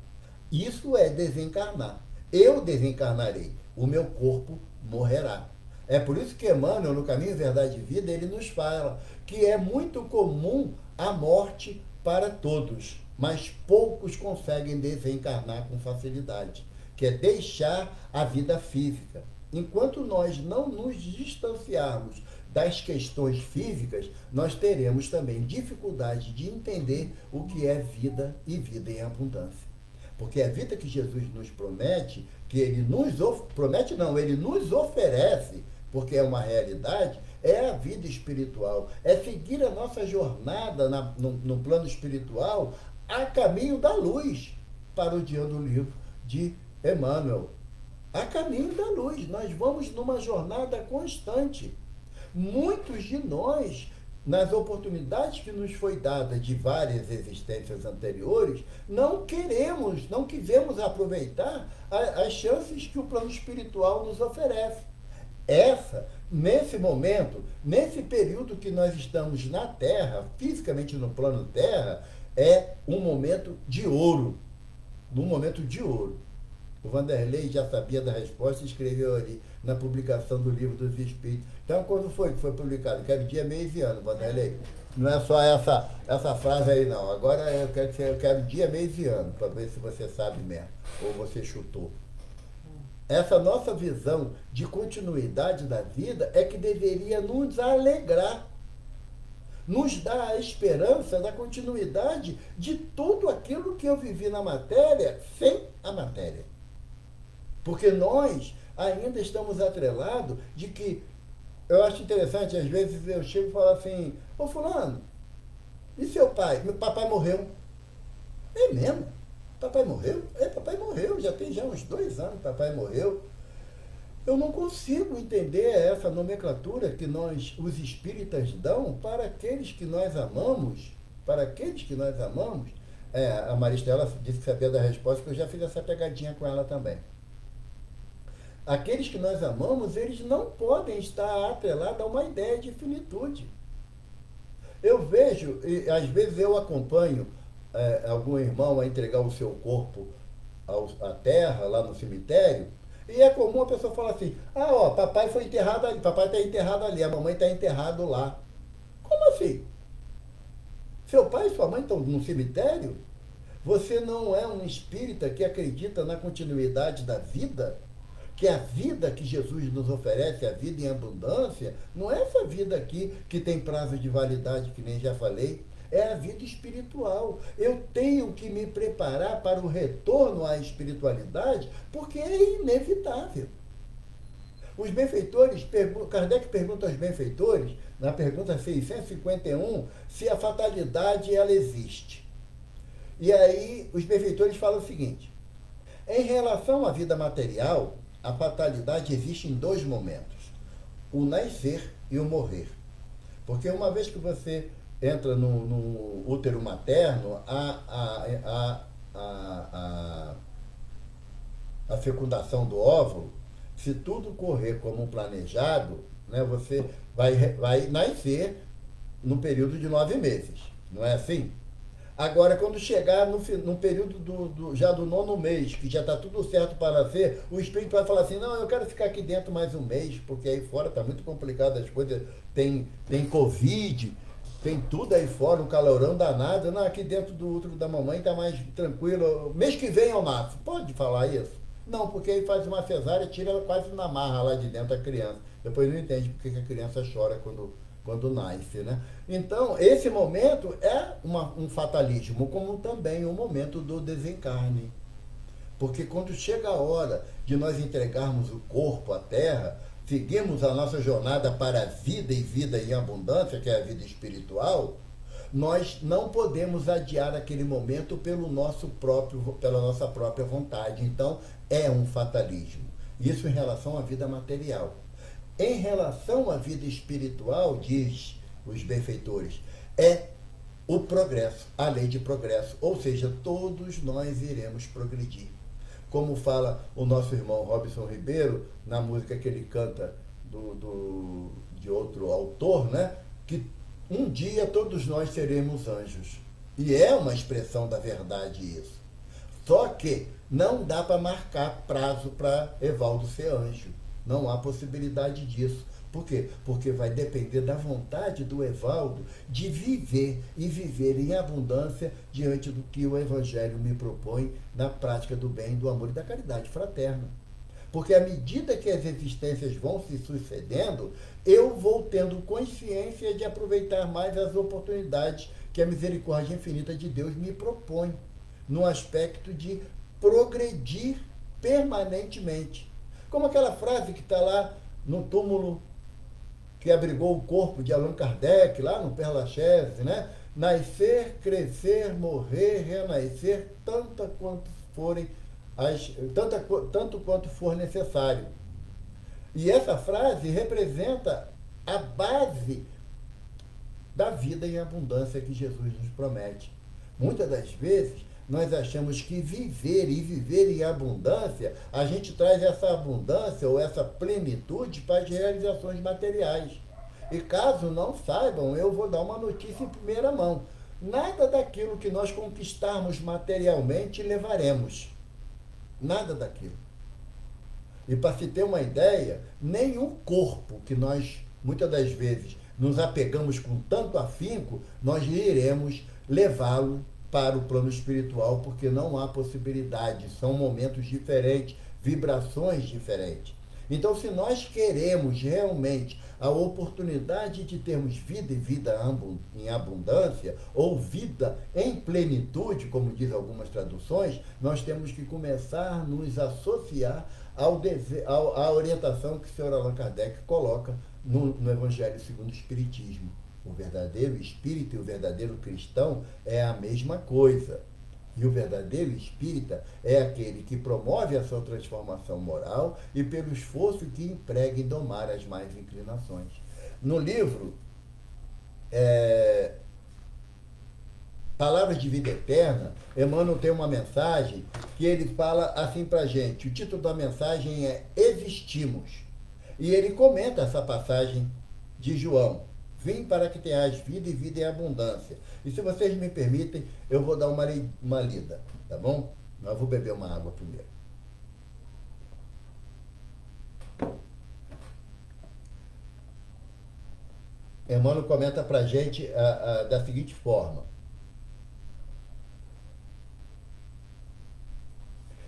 Isso é desencarnar. Eu desencarnarei, o meu corpo morrerá. É por isso que Emmanuel, no Caminho, Verdade e Vida, ele nos fala que é muito comum a morte para todos, mas poucos conseguem desencarnar com facilidade, que é deixar a vida física. Enquanto nós não nos distanciarmos das questões físicas, nós teremos também dificuldade de entender o que é vida e vida em abundância. Porque a vida que Jesus nos promete, que ele nos promete não, ele nos oferece, porque é uma realidade, é a vida espiritual. É seguir a nossa jornada no plano espiritual a caminho da luz, parodiando o livro de Emmanuel. A caminho da luz. Nós vamos numa jornada constante. Muitos de nós, nas oportunidades que nos foi dada de várias existências anteriores, não quisemos aproveitar as chances que o plano espiritual nos oferece. Nesse momento, nesse período que nós estamos na Terra, fisicamente no plano Terra, é um momento de ouro. Um momento de ouro. O Vanderlei já sabia da resposta e escreveu ali na publicação do Livro dos Espíritos. Então, quando foi que foi publicado? Quero dia, mês e ano, Vanderlei. Não é só essa frase aí, não. Agora eu quero dia, mês e ano, para ver se você sabe mesmo, ou você chutou. Essa nossa visão de continuidade da vida é que deveria nos alegrar, nos dar a esperança da continuidade de tudo aquilo que eu vivi na matéria sem a matéria. Porque nós ainda estamos atrelados de que, eu acho interessante, às vezes eu chego e falo assim, ô fulano, e seu pai? Meu papai morreu. É mesmo? Papai morreu? Papai morreu, já tem uns 2 anos que papai morreu. Eu não consigo entender essa nomenclatura que os espíritas dão para aqueles que nós amamos, a Maristela disse que sabia da resposta, que eu já fiz essa pegadinha com ela também. Aqueles que nós amamos, eles não podem estar atrelados a uma ideia de finitude. Eu vejo, e às vezes eu acompanho algum irmão a entregar o seu corpo à terra, lá no cemitério, e é comum a pessoa falar assim, papai foi enterrado ali, papai está enterrado ali, a mamãe está enterrado lá. Como assim? Seu pai e sua mãe estão no cemitério? Você não é um espírita que acredita na continuidade da vida? Que a vida que Jesus nos oferece, a vida em abundância, não é essa vida aqui que tem prazo de validade, que nem já falei, é a vida espiritual. Eu tenho que me preparar para o retorno à espiritualidade, porque é inevitável. Os benfeitores, Kardec pergunta aos benfeitores, na pergunta 651, se a fatalidade ela existe. E aí os benfeitores falam o seguinte, em relação à vida material, a fatalidade existe em 2 momentos, o nascer e o morrer. Porque uma vez que você entra no útero materno, a fecundação do óvulo, se tudo correr como planejado, né, você vai nascer no período de 9 meses, não é assim? Agora, quando chegar no período já do 9º mês, que já está tudo certo para nascer, o espírito vai falar assim, não, eu quero ficar aqui dentro mais um mês, porque aí fora está muito complicado as coisas, tem Covid, tem tudo aí fora, um calorão danado, não, aqui dentro do útero da mamãe está mais tranquilo, mês que vem eu nasço. Pode falar isso? Não, porque aí faz uma cesárea, tira ela quase na marra lá de dentro da criança. Depois não entende porque que a criança chora quando nasce, né? Então, esse momento é um fatalismo, como também o momento do desencarne. Porque quando chega a hora de nós entregarmos o corpo à terra, seguirmos a nossa jornada para a vida e vida em abundância, que é a vida espiritual, nós não podemos adiar aquele momento pela nossa própria vontade. Então, é um fatalismo. Isso em relação à vida material. Em relação à vida espiritual, diz os benfeitores, é o progresso, a lei de progresso. Ou seja, todos nós iremos progredir. Como fala o nosso irmão Robson Ribeiro, na música que ele canta de outro autor, né? Que um dia todos nós seremos anjos. E é uma expressão da verdade isso. Só que não dá para marcar prazo para Evaldo ser anjo. Não há possibilidade disso. Por quê? Porque vai depender da vontade do Evaldo de viver e viver em abundância diante do que o Evangelho me propõe na prática do bem, do amor e da caridade fraterna. Porque à medida que as existências vão se sucedendo, eu vou tendo consciência de aproveitar mais as oportunidades que a misericórdia infinita de Deus me propõe, no aspecto de progredir permanentemente. Como aquela frase que está lá no túmulo que abrigou o corpo de Allan Kardec, lá no Père Lachaise, né? Nascer, crescer, morrer, renascer, tanto quanto for necessário. E essa frase representa a base da vida em abundância que Jesus nos promete. Muitas das vezes, nós achamos que viver em abundância, a gente traz essa abundância ou essa plenitude para as realizações materiais. E caso não saibam, eu vou dar uma notícia em primeira mão. Nada daquilo que nós conquistarmos materialmente levaremos. Nada daquilo. E para se ter uma ideia, nenhum corpo que nós, muitas das vezes, nos apegamos com tanto afinco, nós iremos levá-lo para o plano espiritual, porque não há possibilidade, são momentos diferentes, vibrações diferentes. Então, se nós queremos realmente a oportunidade de termos vida e vida em abundância, ou vida em plenitude, como diz algumas traduções, nós temos que começar a nos associar à orientação que o Sr. Allan Kardec coloca no Evangelho segundo o Espiritismo. O verdadeiro espírita e o verdadeiro cristão é a mesma coisa. E o verdadeiro espírita é aquele que promove a sua transformação moral e pelo esforço que emprega em domar as más inclinações. No livro Palavras de Vida Eterna, Emmanuel tem uma mensagem que ele fala assim para a gente. O título da mensagem é Existimos. E ele comenta essa passagem de João. Vim para que tenhas vida e vida em abundância. E se vocês me permitem, eu vou dar uma lida, tá bom? Eu vou beber uma água primeiro. Emmanuel comenta para a gente da seguinte forma.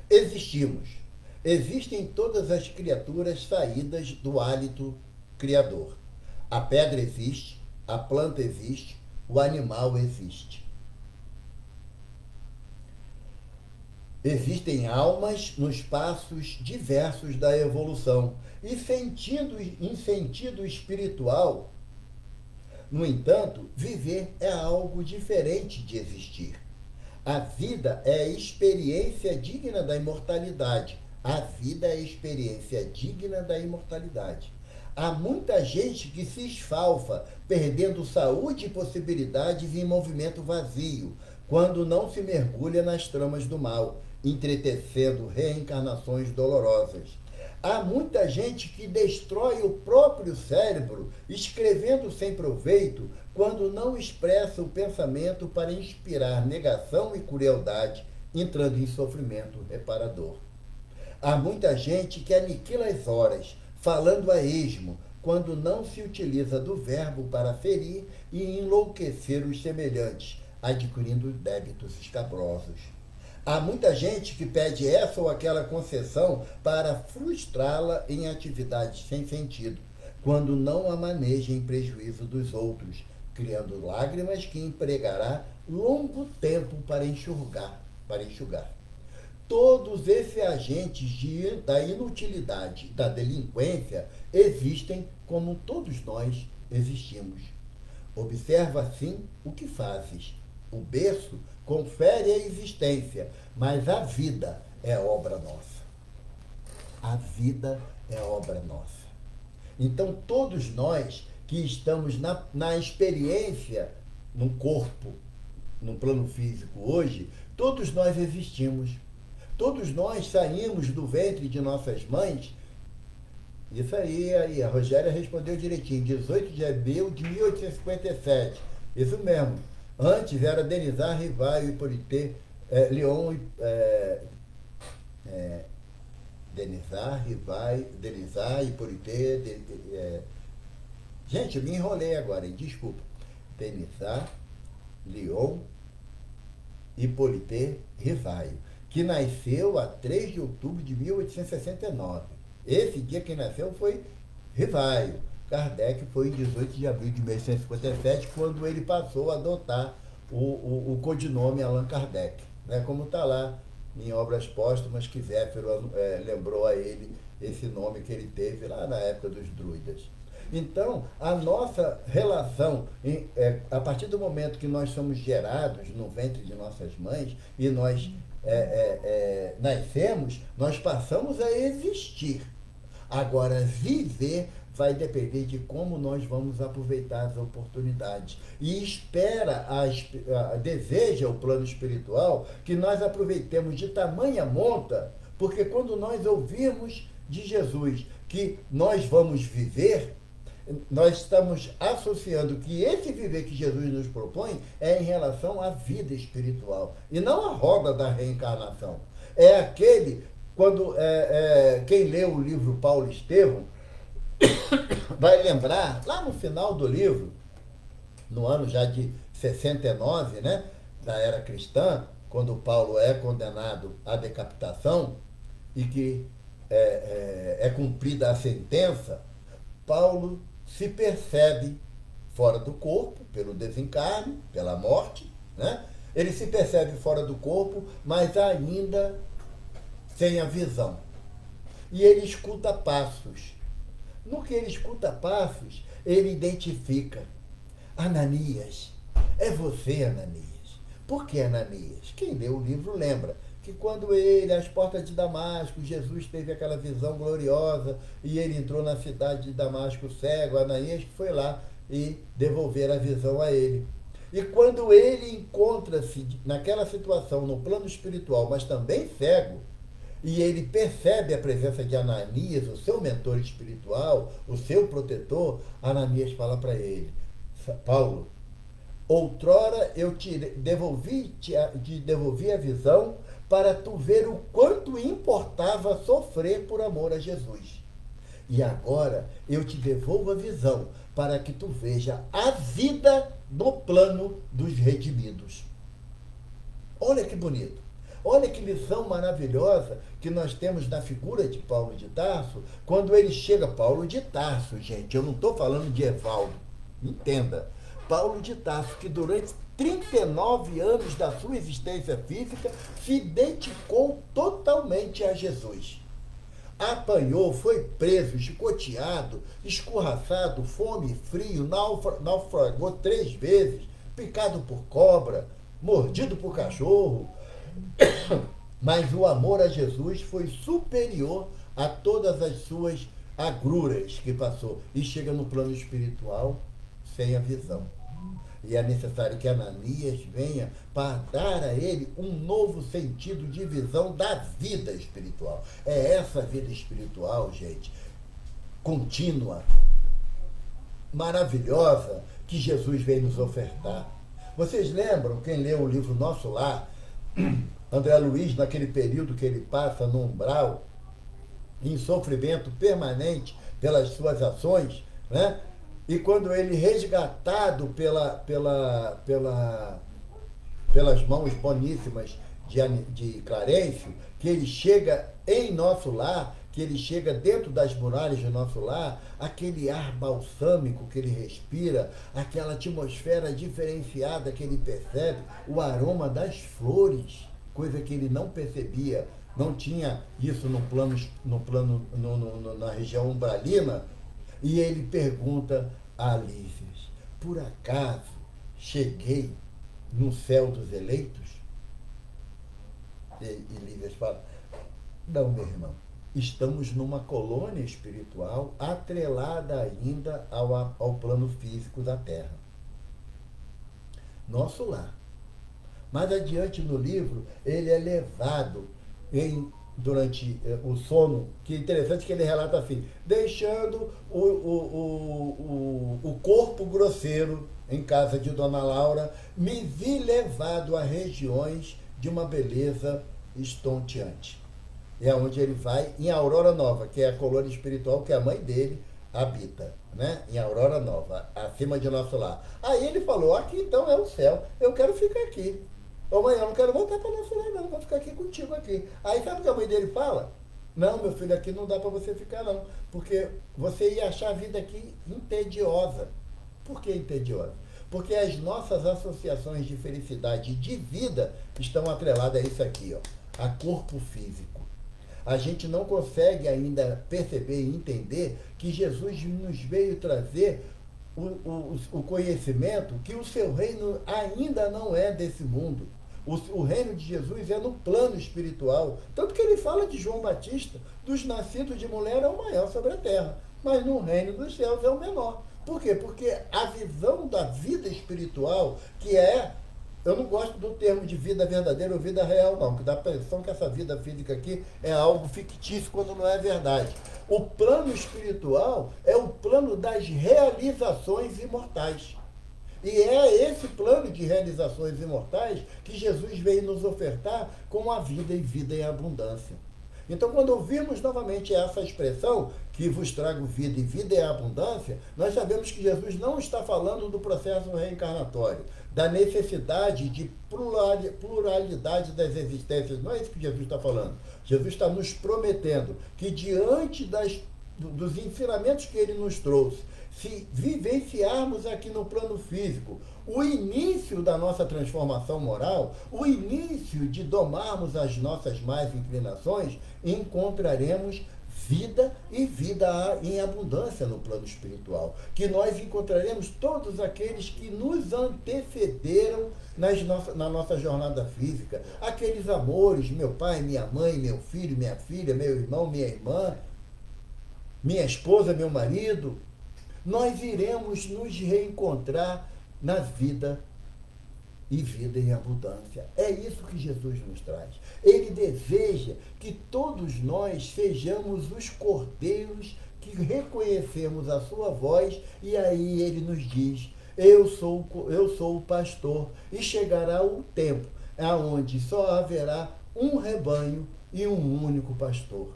Existimos. Existem todas as criaturas saídas do hálito criador. A pedra existe, a planta existe, o animal existe. Existem almas nos passos diversos da evolução e em sentido espiritual. No entanto, viver é algo diferente de existir. A vida é a experiência digna da imortalidade. A vida é a experiência digna da imortalidade. Há muita gente que se esfalfa, perdendo saúde e possibilidades em movimento vazio, quando não se mergulha nas tramas do mal, entretecendo reencarnações dolorosas. Há muita gente que destrói o próprio cérebro, escrevendo sem proveito, quando não expressa o pensamento para inspirar negação e crueldade, entrando em sofrimento reparador. Há muita gente que aniquila as horas, falando a esmo, quando não se utiliza do verbo para ferir e enlouquecer os semelhantes, adquirindo débitos escabrosos. Há muita gente que pede essa ou aquela concessão para frustrá-la em atividades sem sentido, quando não a maneja em prejuízo dos outros, criando lágrimas que empregará longo tempo para enxugar. Todos esses agentes da inutilidade, da delinquência, existem como todos nós existimos. Observa, assim, o que fazes. O berço confere a existência, mas a vida é obra nossa. A vida é obra nossa. Então, todos nós que estamos na experiência, no corpo, no plano físico hoje, todos nós existimos. Todos nós saímos do ventre de nossas mães. Isso aí, a Rogéria respondeu direitinho, 18 de abril de 1857. Isso mesmo. Antes era Denizar, Rivaio, Hippolyte, Leon, Denizar, Hippolyte, gente, eu me enrolei agora, hein? Desculpa. Denizar, Leon, Hippolyte, Rivaio, que nasceu a 3 de outubro de 1869. Esse dia quem nasceu foi Rivaio. Kardec foi em 18 de abril de 1857, quando ele passou a adotar o codinome Allan Kardec, né? Como está lá em Obras Póstumas, que Zéfiro lembrou a ele esse nome que ele teve lá na época dos druidas. Então, a nossa relação, a partir do momento que nós somos gerados no ventre de nossas mães e nós nascemos, nós passamos a existir. Agora, viver vai depender de como nós vamos aproveitar as oportunidades. E deseja o plano espiritual que nós aproveitemos de tamanha monta, porque quando nós ouvirmos de Jesus que nós vamos viver, nós estamos associando que esse viver que Jesus nos propõe é em relação à vida espiritual, e não à roda da reencarnação. É aquele, quando quem lê o livro Paulo Estevão, vai lembrar, lá no final do livro, no ano já de 69, né, da era cristã, quando Paulo é condenado à decapitação e que é cumprida a sentença, Paulo se percebe fora do corpo, pelo desencarne, pela morte, né? Ele se percebe fora do corpo, mas ainda sem a visão. E ele escuta passos. No que ele escuta passos, ele identifica: Ananias, é você, Ananias. Por que Ananias? Quem leu o livro lembra que quando ele, às portas de Damasco, Jesus teve aquela visão gloriosa e ele entrou na cidade de Damasco cego, Ananias que foi lá e devolver a visão a ele. E quando ele encontra-se naquela situação, no plano espiritual, mas também cego, e ele percebe a presença de Ananias, o seu mentor espiritual, o seu protetor, Ananias fala para ele: Paulo, outrora eu te devolvi a visão para tu ver o quanto importava sofrer por amor a Jesus. E agora eu te devolvo a visão para que tu veja a vida no plano dos redimidos. Olha que bonito. Olha que lição maravilhosa que nós temos na figura de Paulo de Tarso, quando ele chega, Paulo de Tarso, gente, eu não estou falando de Evaldo, entenda, Paulo de Tarso, que durante 39 anos da sua existência física se dedicou totalmente a Jesus. Apanhou, foi preso, chicoteado, escorraçado, fome e frio, naufragou 3 vezes, picado por cobra, mordido por cachorro. Mas o amor a Jesus foi superior a todas as suas agruras que passou. E chega no plano espiritual sem a visão. E é necessário que Ananias venha para dar a ele um novo sentido de visão da vida espiritual. É essa vida espiritual, gente, contínua, maravilhosa, que Jesus vem nos ofertar. Vocês lembram, quem leu o livro Nosso Lar, André Luiz, naquele período que ele passa no umbral, em sofrimento permanente pelas suas ações, né? E quando ele, resgatado pelas mãos boníssimas de Clarencio, que ele chega em Nosso Lar, que ele chega dentro das muralhas de Nosso Lar, aquele ar balsâmico que ele respira, aquela atmosfera diferenciada que ele percebe, o aroma das flores, coisa que ele não percebia, não tinha isso na região umbralina. E ele pergunta a Lísias: por acaso cheguei no céu dos eleitos? E Lísias fala: não, meu irmão, estamos numa colônia espiritual atrelada ainda ao plano físico da Terra. Nosso lar. Mais adiante no livro, ele é levado durante o sono, que é interessante que ele relata assim, deixando o corpo grosseiro em casa de Dona Laura, me vi levado a regiões de uma beleza estonteante. É onde ele vai, em Aurora Nova, que é a colônia espiritual que a mãe dele habita, né? Em Aurora Nova, acima de nosso lar. Aí ele falou, aqui então é o céu, eu quero ficar aqui. Ô mãe, eu não quero voltar para nosso lar não, vou ficar aqui contigo aqui. Aí sabe o que a mãe dele fala? Não, meu filho, aqui não dá para você ficar não, porque você ia achar a vida aqui entediosa. Por que entediosa? Porque as nossas associações de felicidade e de vida estão atreladas a isso aqui, ó, a corpo físico. A gente não consegue ainda perceber e entender que Jesus nos veio trazer o conhecimento que o seu reino ainda não é desse mundo. O reino de Jesus é no plano espiritual. Tanto que ele fala de João Batista, dos nascidos de mulher é o maior sobre a terra, mas no reino dos céus é o menor. Por quê? Porque a visão da vida espiritual, que é... Eu não gosto do termo de vida verdadeira ou vida real, não, que dá a impressão que essa vida física aqui é algo fictício quando não é verdade. O plano espiritual é o plano das realizações imortais. E é esse plano de realizações imortais que Jesus veio nos ofertar com a vida e vida em abundância. Então, quando ouvirmos novamente essa expressão, que vos trago vida e vida em abundância, nós sabemos que Jesus não está falando do processo reencarnatório, da necessidade de pluralidade das existências. Não é isso que Jesus está falando. Jesus está nos prometendo que diante dos ensinamentos que ele nos trouxe, se vivenciarmos aqui no plano físico o início da nossa transformação moral, o início de domarmos as nossas más inclinações, encontraremos vida e vida em abundância no plano espiritual. Que nós encontraremos todos aqueles que nos antecederam na nossa jornada física. Aqueles amores, meu pai, minha mãe, meu filho, minha filha, meu irmão, minha irmã, minha esposa, meu marido. Nós iremos nos reencontrar na vida e vida em abundância. É isso que Jesus nos traz. Ele deseja que todos nós sejamos os cordeiros que reconhecemos a sua voz, e aí ele nos diz, eu sou o pastor, e chegará o tempo onde só haverá um rebanho e um único pastor.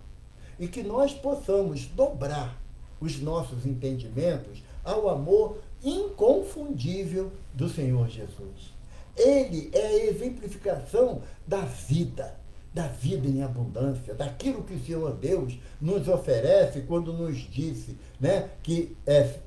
E que nós possamos dobrar os nossos entendimentos ao amor inconfundível do Senhor Jesus. Ele é a exemplificação da vida em abundância, daquilo que o Senhor Deus nos oferece quando nos disse, né, que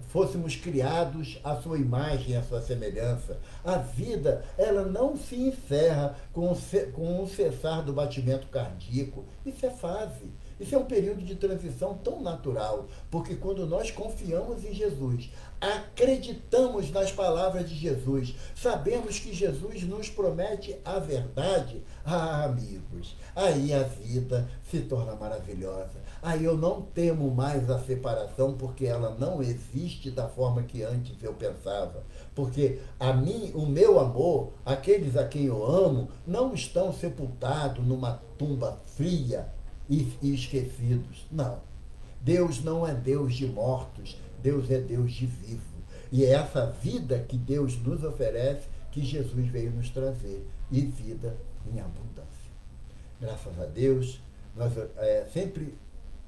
fôssemos criados à sua imagem e à sua semelhança. A vida, ela não se encerra com o cessar do batimento cardíaco. Isso é fase. Isso é um período de transição tão natural, porque quando nós confiamos em Jesus, acreditamos nas palavras de Jesus, sabemos que Jesus nos promete a verdade, amigos, aí a vida se torna maravilhosa. Aí eu não temo mais a separação, porque ela não existe da forma que antes eu pensava. Porque o meu amor, aqueles a quem eu amo, não estão sepultados numa tumba fria e esquecidos. Não. Deus não é Deus de mortos, Deus é Deus de vivo. E é essa vida que Deus nos oferece que Jesus veio nos trazer, e vida em abundância. Graças a Deus, nós sempre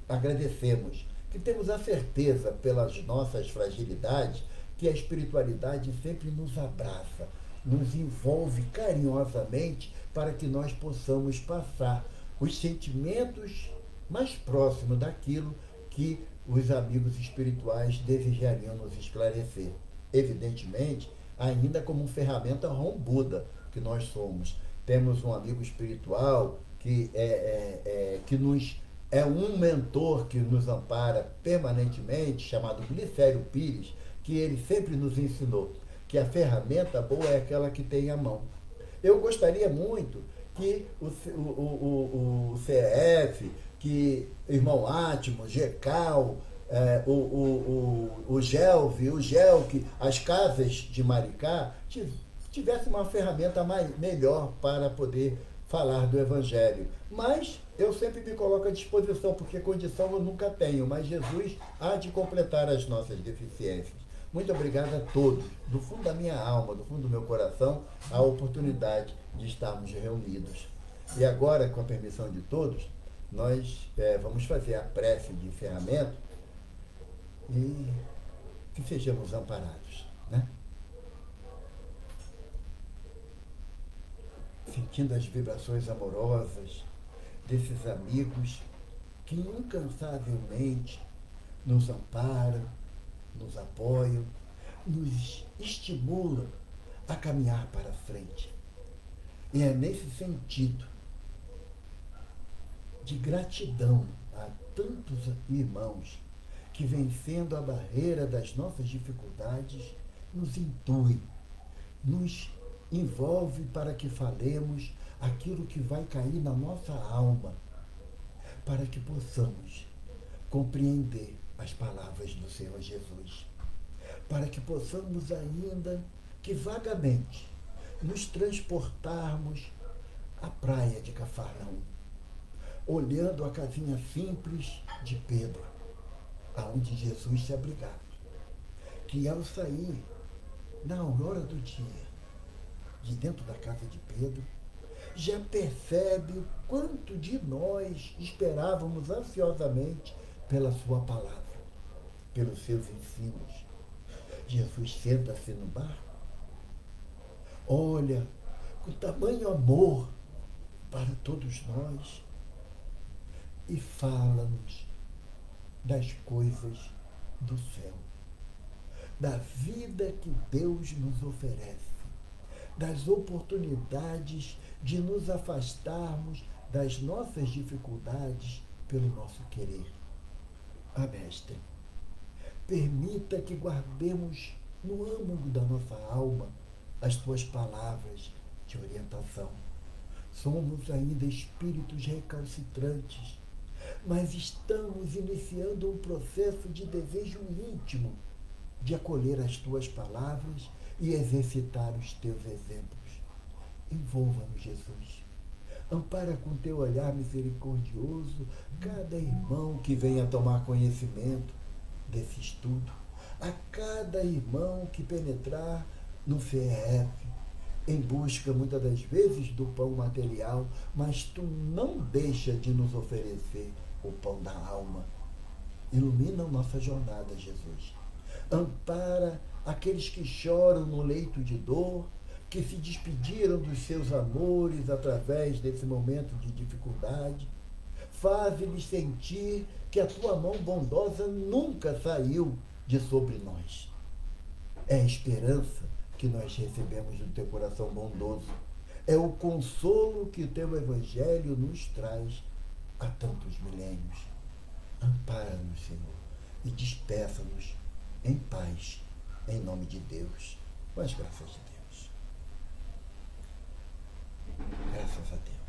agradecemos, que temos a certeza pelas nossas fragilidades, que a espiritualidade sempre nos abraça, nos envolve carinhosamente para que nós possamos passar os sentimentos mais próximos daquilo que os amigos espirituais desejariam nos esclarecer. Evidentemente, ainda como ferramenta rombuda que nós somos. Temos um amigo espiritual que é um mentor que nos ampara permanentemente, chamado Glicério Pires, que ele sempre nos ensinou que a ferramenta boa é aquela que tem à mão. Eu gostaria muito que o CF, que irmão Átimo, Gecal, o Gelve, o Gelque, as casas de Maricá tivessem uma ferramenta melhor para poder falar do Evangelho. Mas eu sempre me coloco à disposição, porque condição eu nunca tenho, mas Jesus há de completar as nossas deficiências. Muito obrigado a todos, do fundo da minha alma, do fundo do meu coração, a oportunidade de estarmos reunidos. E agora, com a permissão de todos, nós vamos fazer a prece de encerramento e que sejamos amparados, né? Sentindo as vibrações amorosas desses amigos que incansavelmente nos amparam, nos apoiam, nos estimulam a caminhar para frente. E é nesse sentido de gratidão a tantos irmãos que, vencendo a barreira das nossas dificuldades, nos intui, nos envolve para que falemos aquilo que vai cair na nossa alma, para que possamos compreender as palavras do Senhor Jesus, para que possamos ainda que vagamente nos transportarmos à praia de Cafarnaum, olhando a casinha simples de Pedro, aonde Jesus se abrigava, que ao sair na aurora do dia de dentro da casa de Pedro, já percebe o quanto de nós esperávamos ansiosamente pela sua palavra, pelos seus ensinos. Jesus senta-se no barco, olha com tamanho amor para todos nós e fala-nos das coisas do céu, da vida que Deus nos oferece, das oportunidades de nos afastarmos das nossas dificuldades pelo nosso querer. Mestre, permita que guardemos no âmago da nossa alma as tuas palavras de orientação. Somos ainda espíritos recalcitrantes, mas estamos iniciando um processo de desejo íntimo de acolher as tuas palavras e exercitar os teus exemplos. Envolva-nos, Jesus. Ampara com teu olhar misericordioso cada irmão que venha tomar conhecimento desse estudo, a cada irmão que penetrar no CEF, em busca, muitas das vezes, do pão material, mas tu não deixa de nos oferecer o pão da alma. Ilumina a nossa jornada, Jesus. Ampara aqueles que choram no leito de dor, que se despediram dos seus amores através desse momento de dificuldade. Faz-lhes sentir que a tua mão bondosa nunca saiu de sobre nós. É a esperança que nós recebemos do teu coração bondoso. É o consolo que o teu Evangelho nos traz há tantos milênios. Ampara-nos, Senhor, e despeça-nos em paz, em nome de Deus. Com as graças de Deus. Graças a Deus.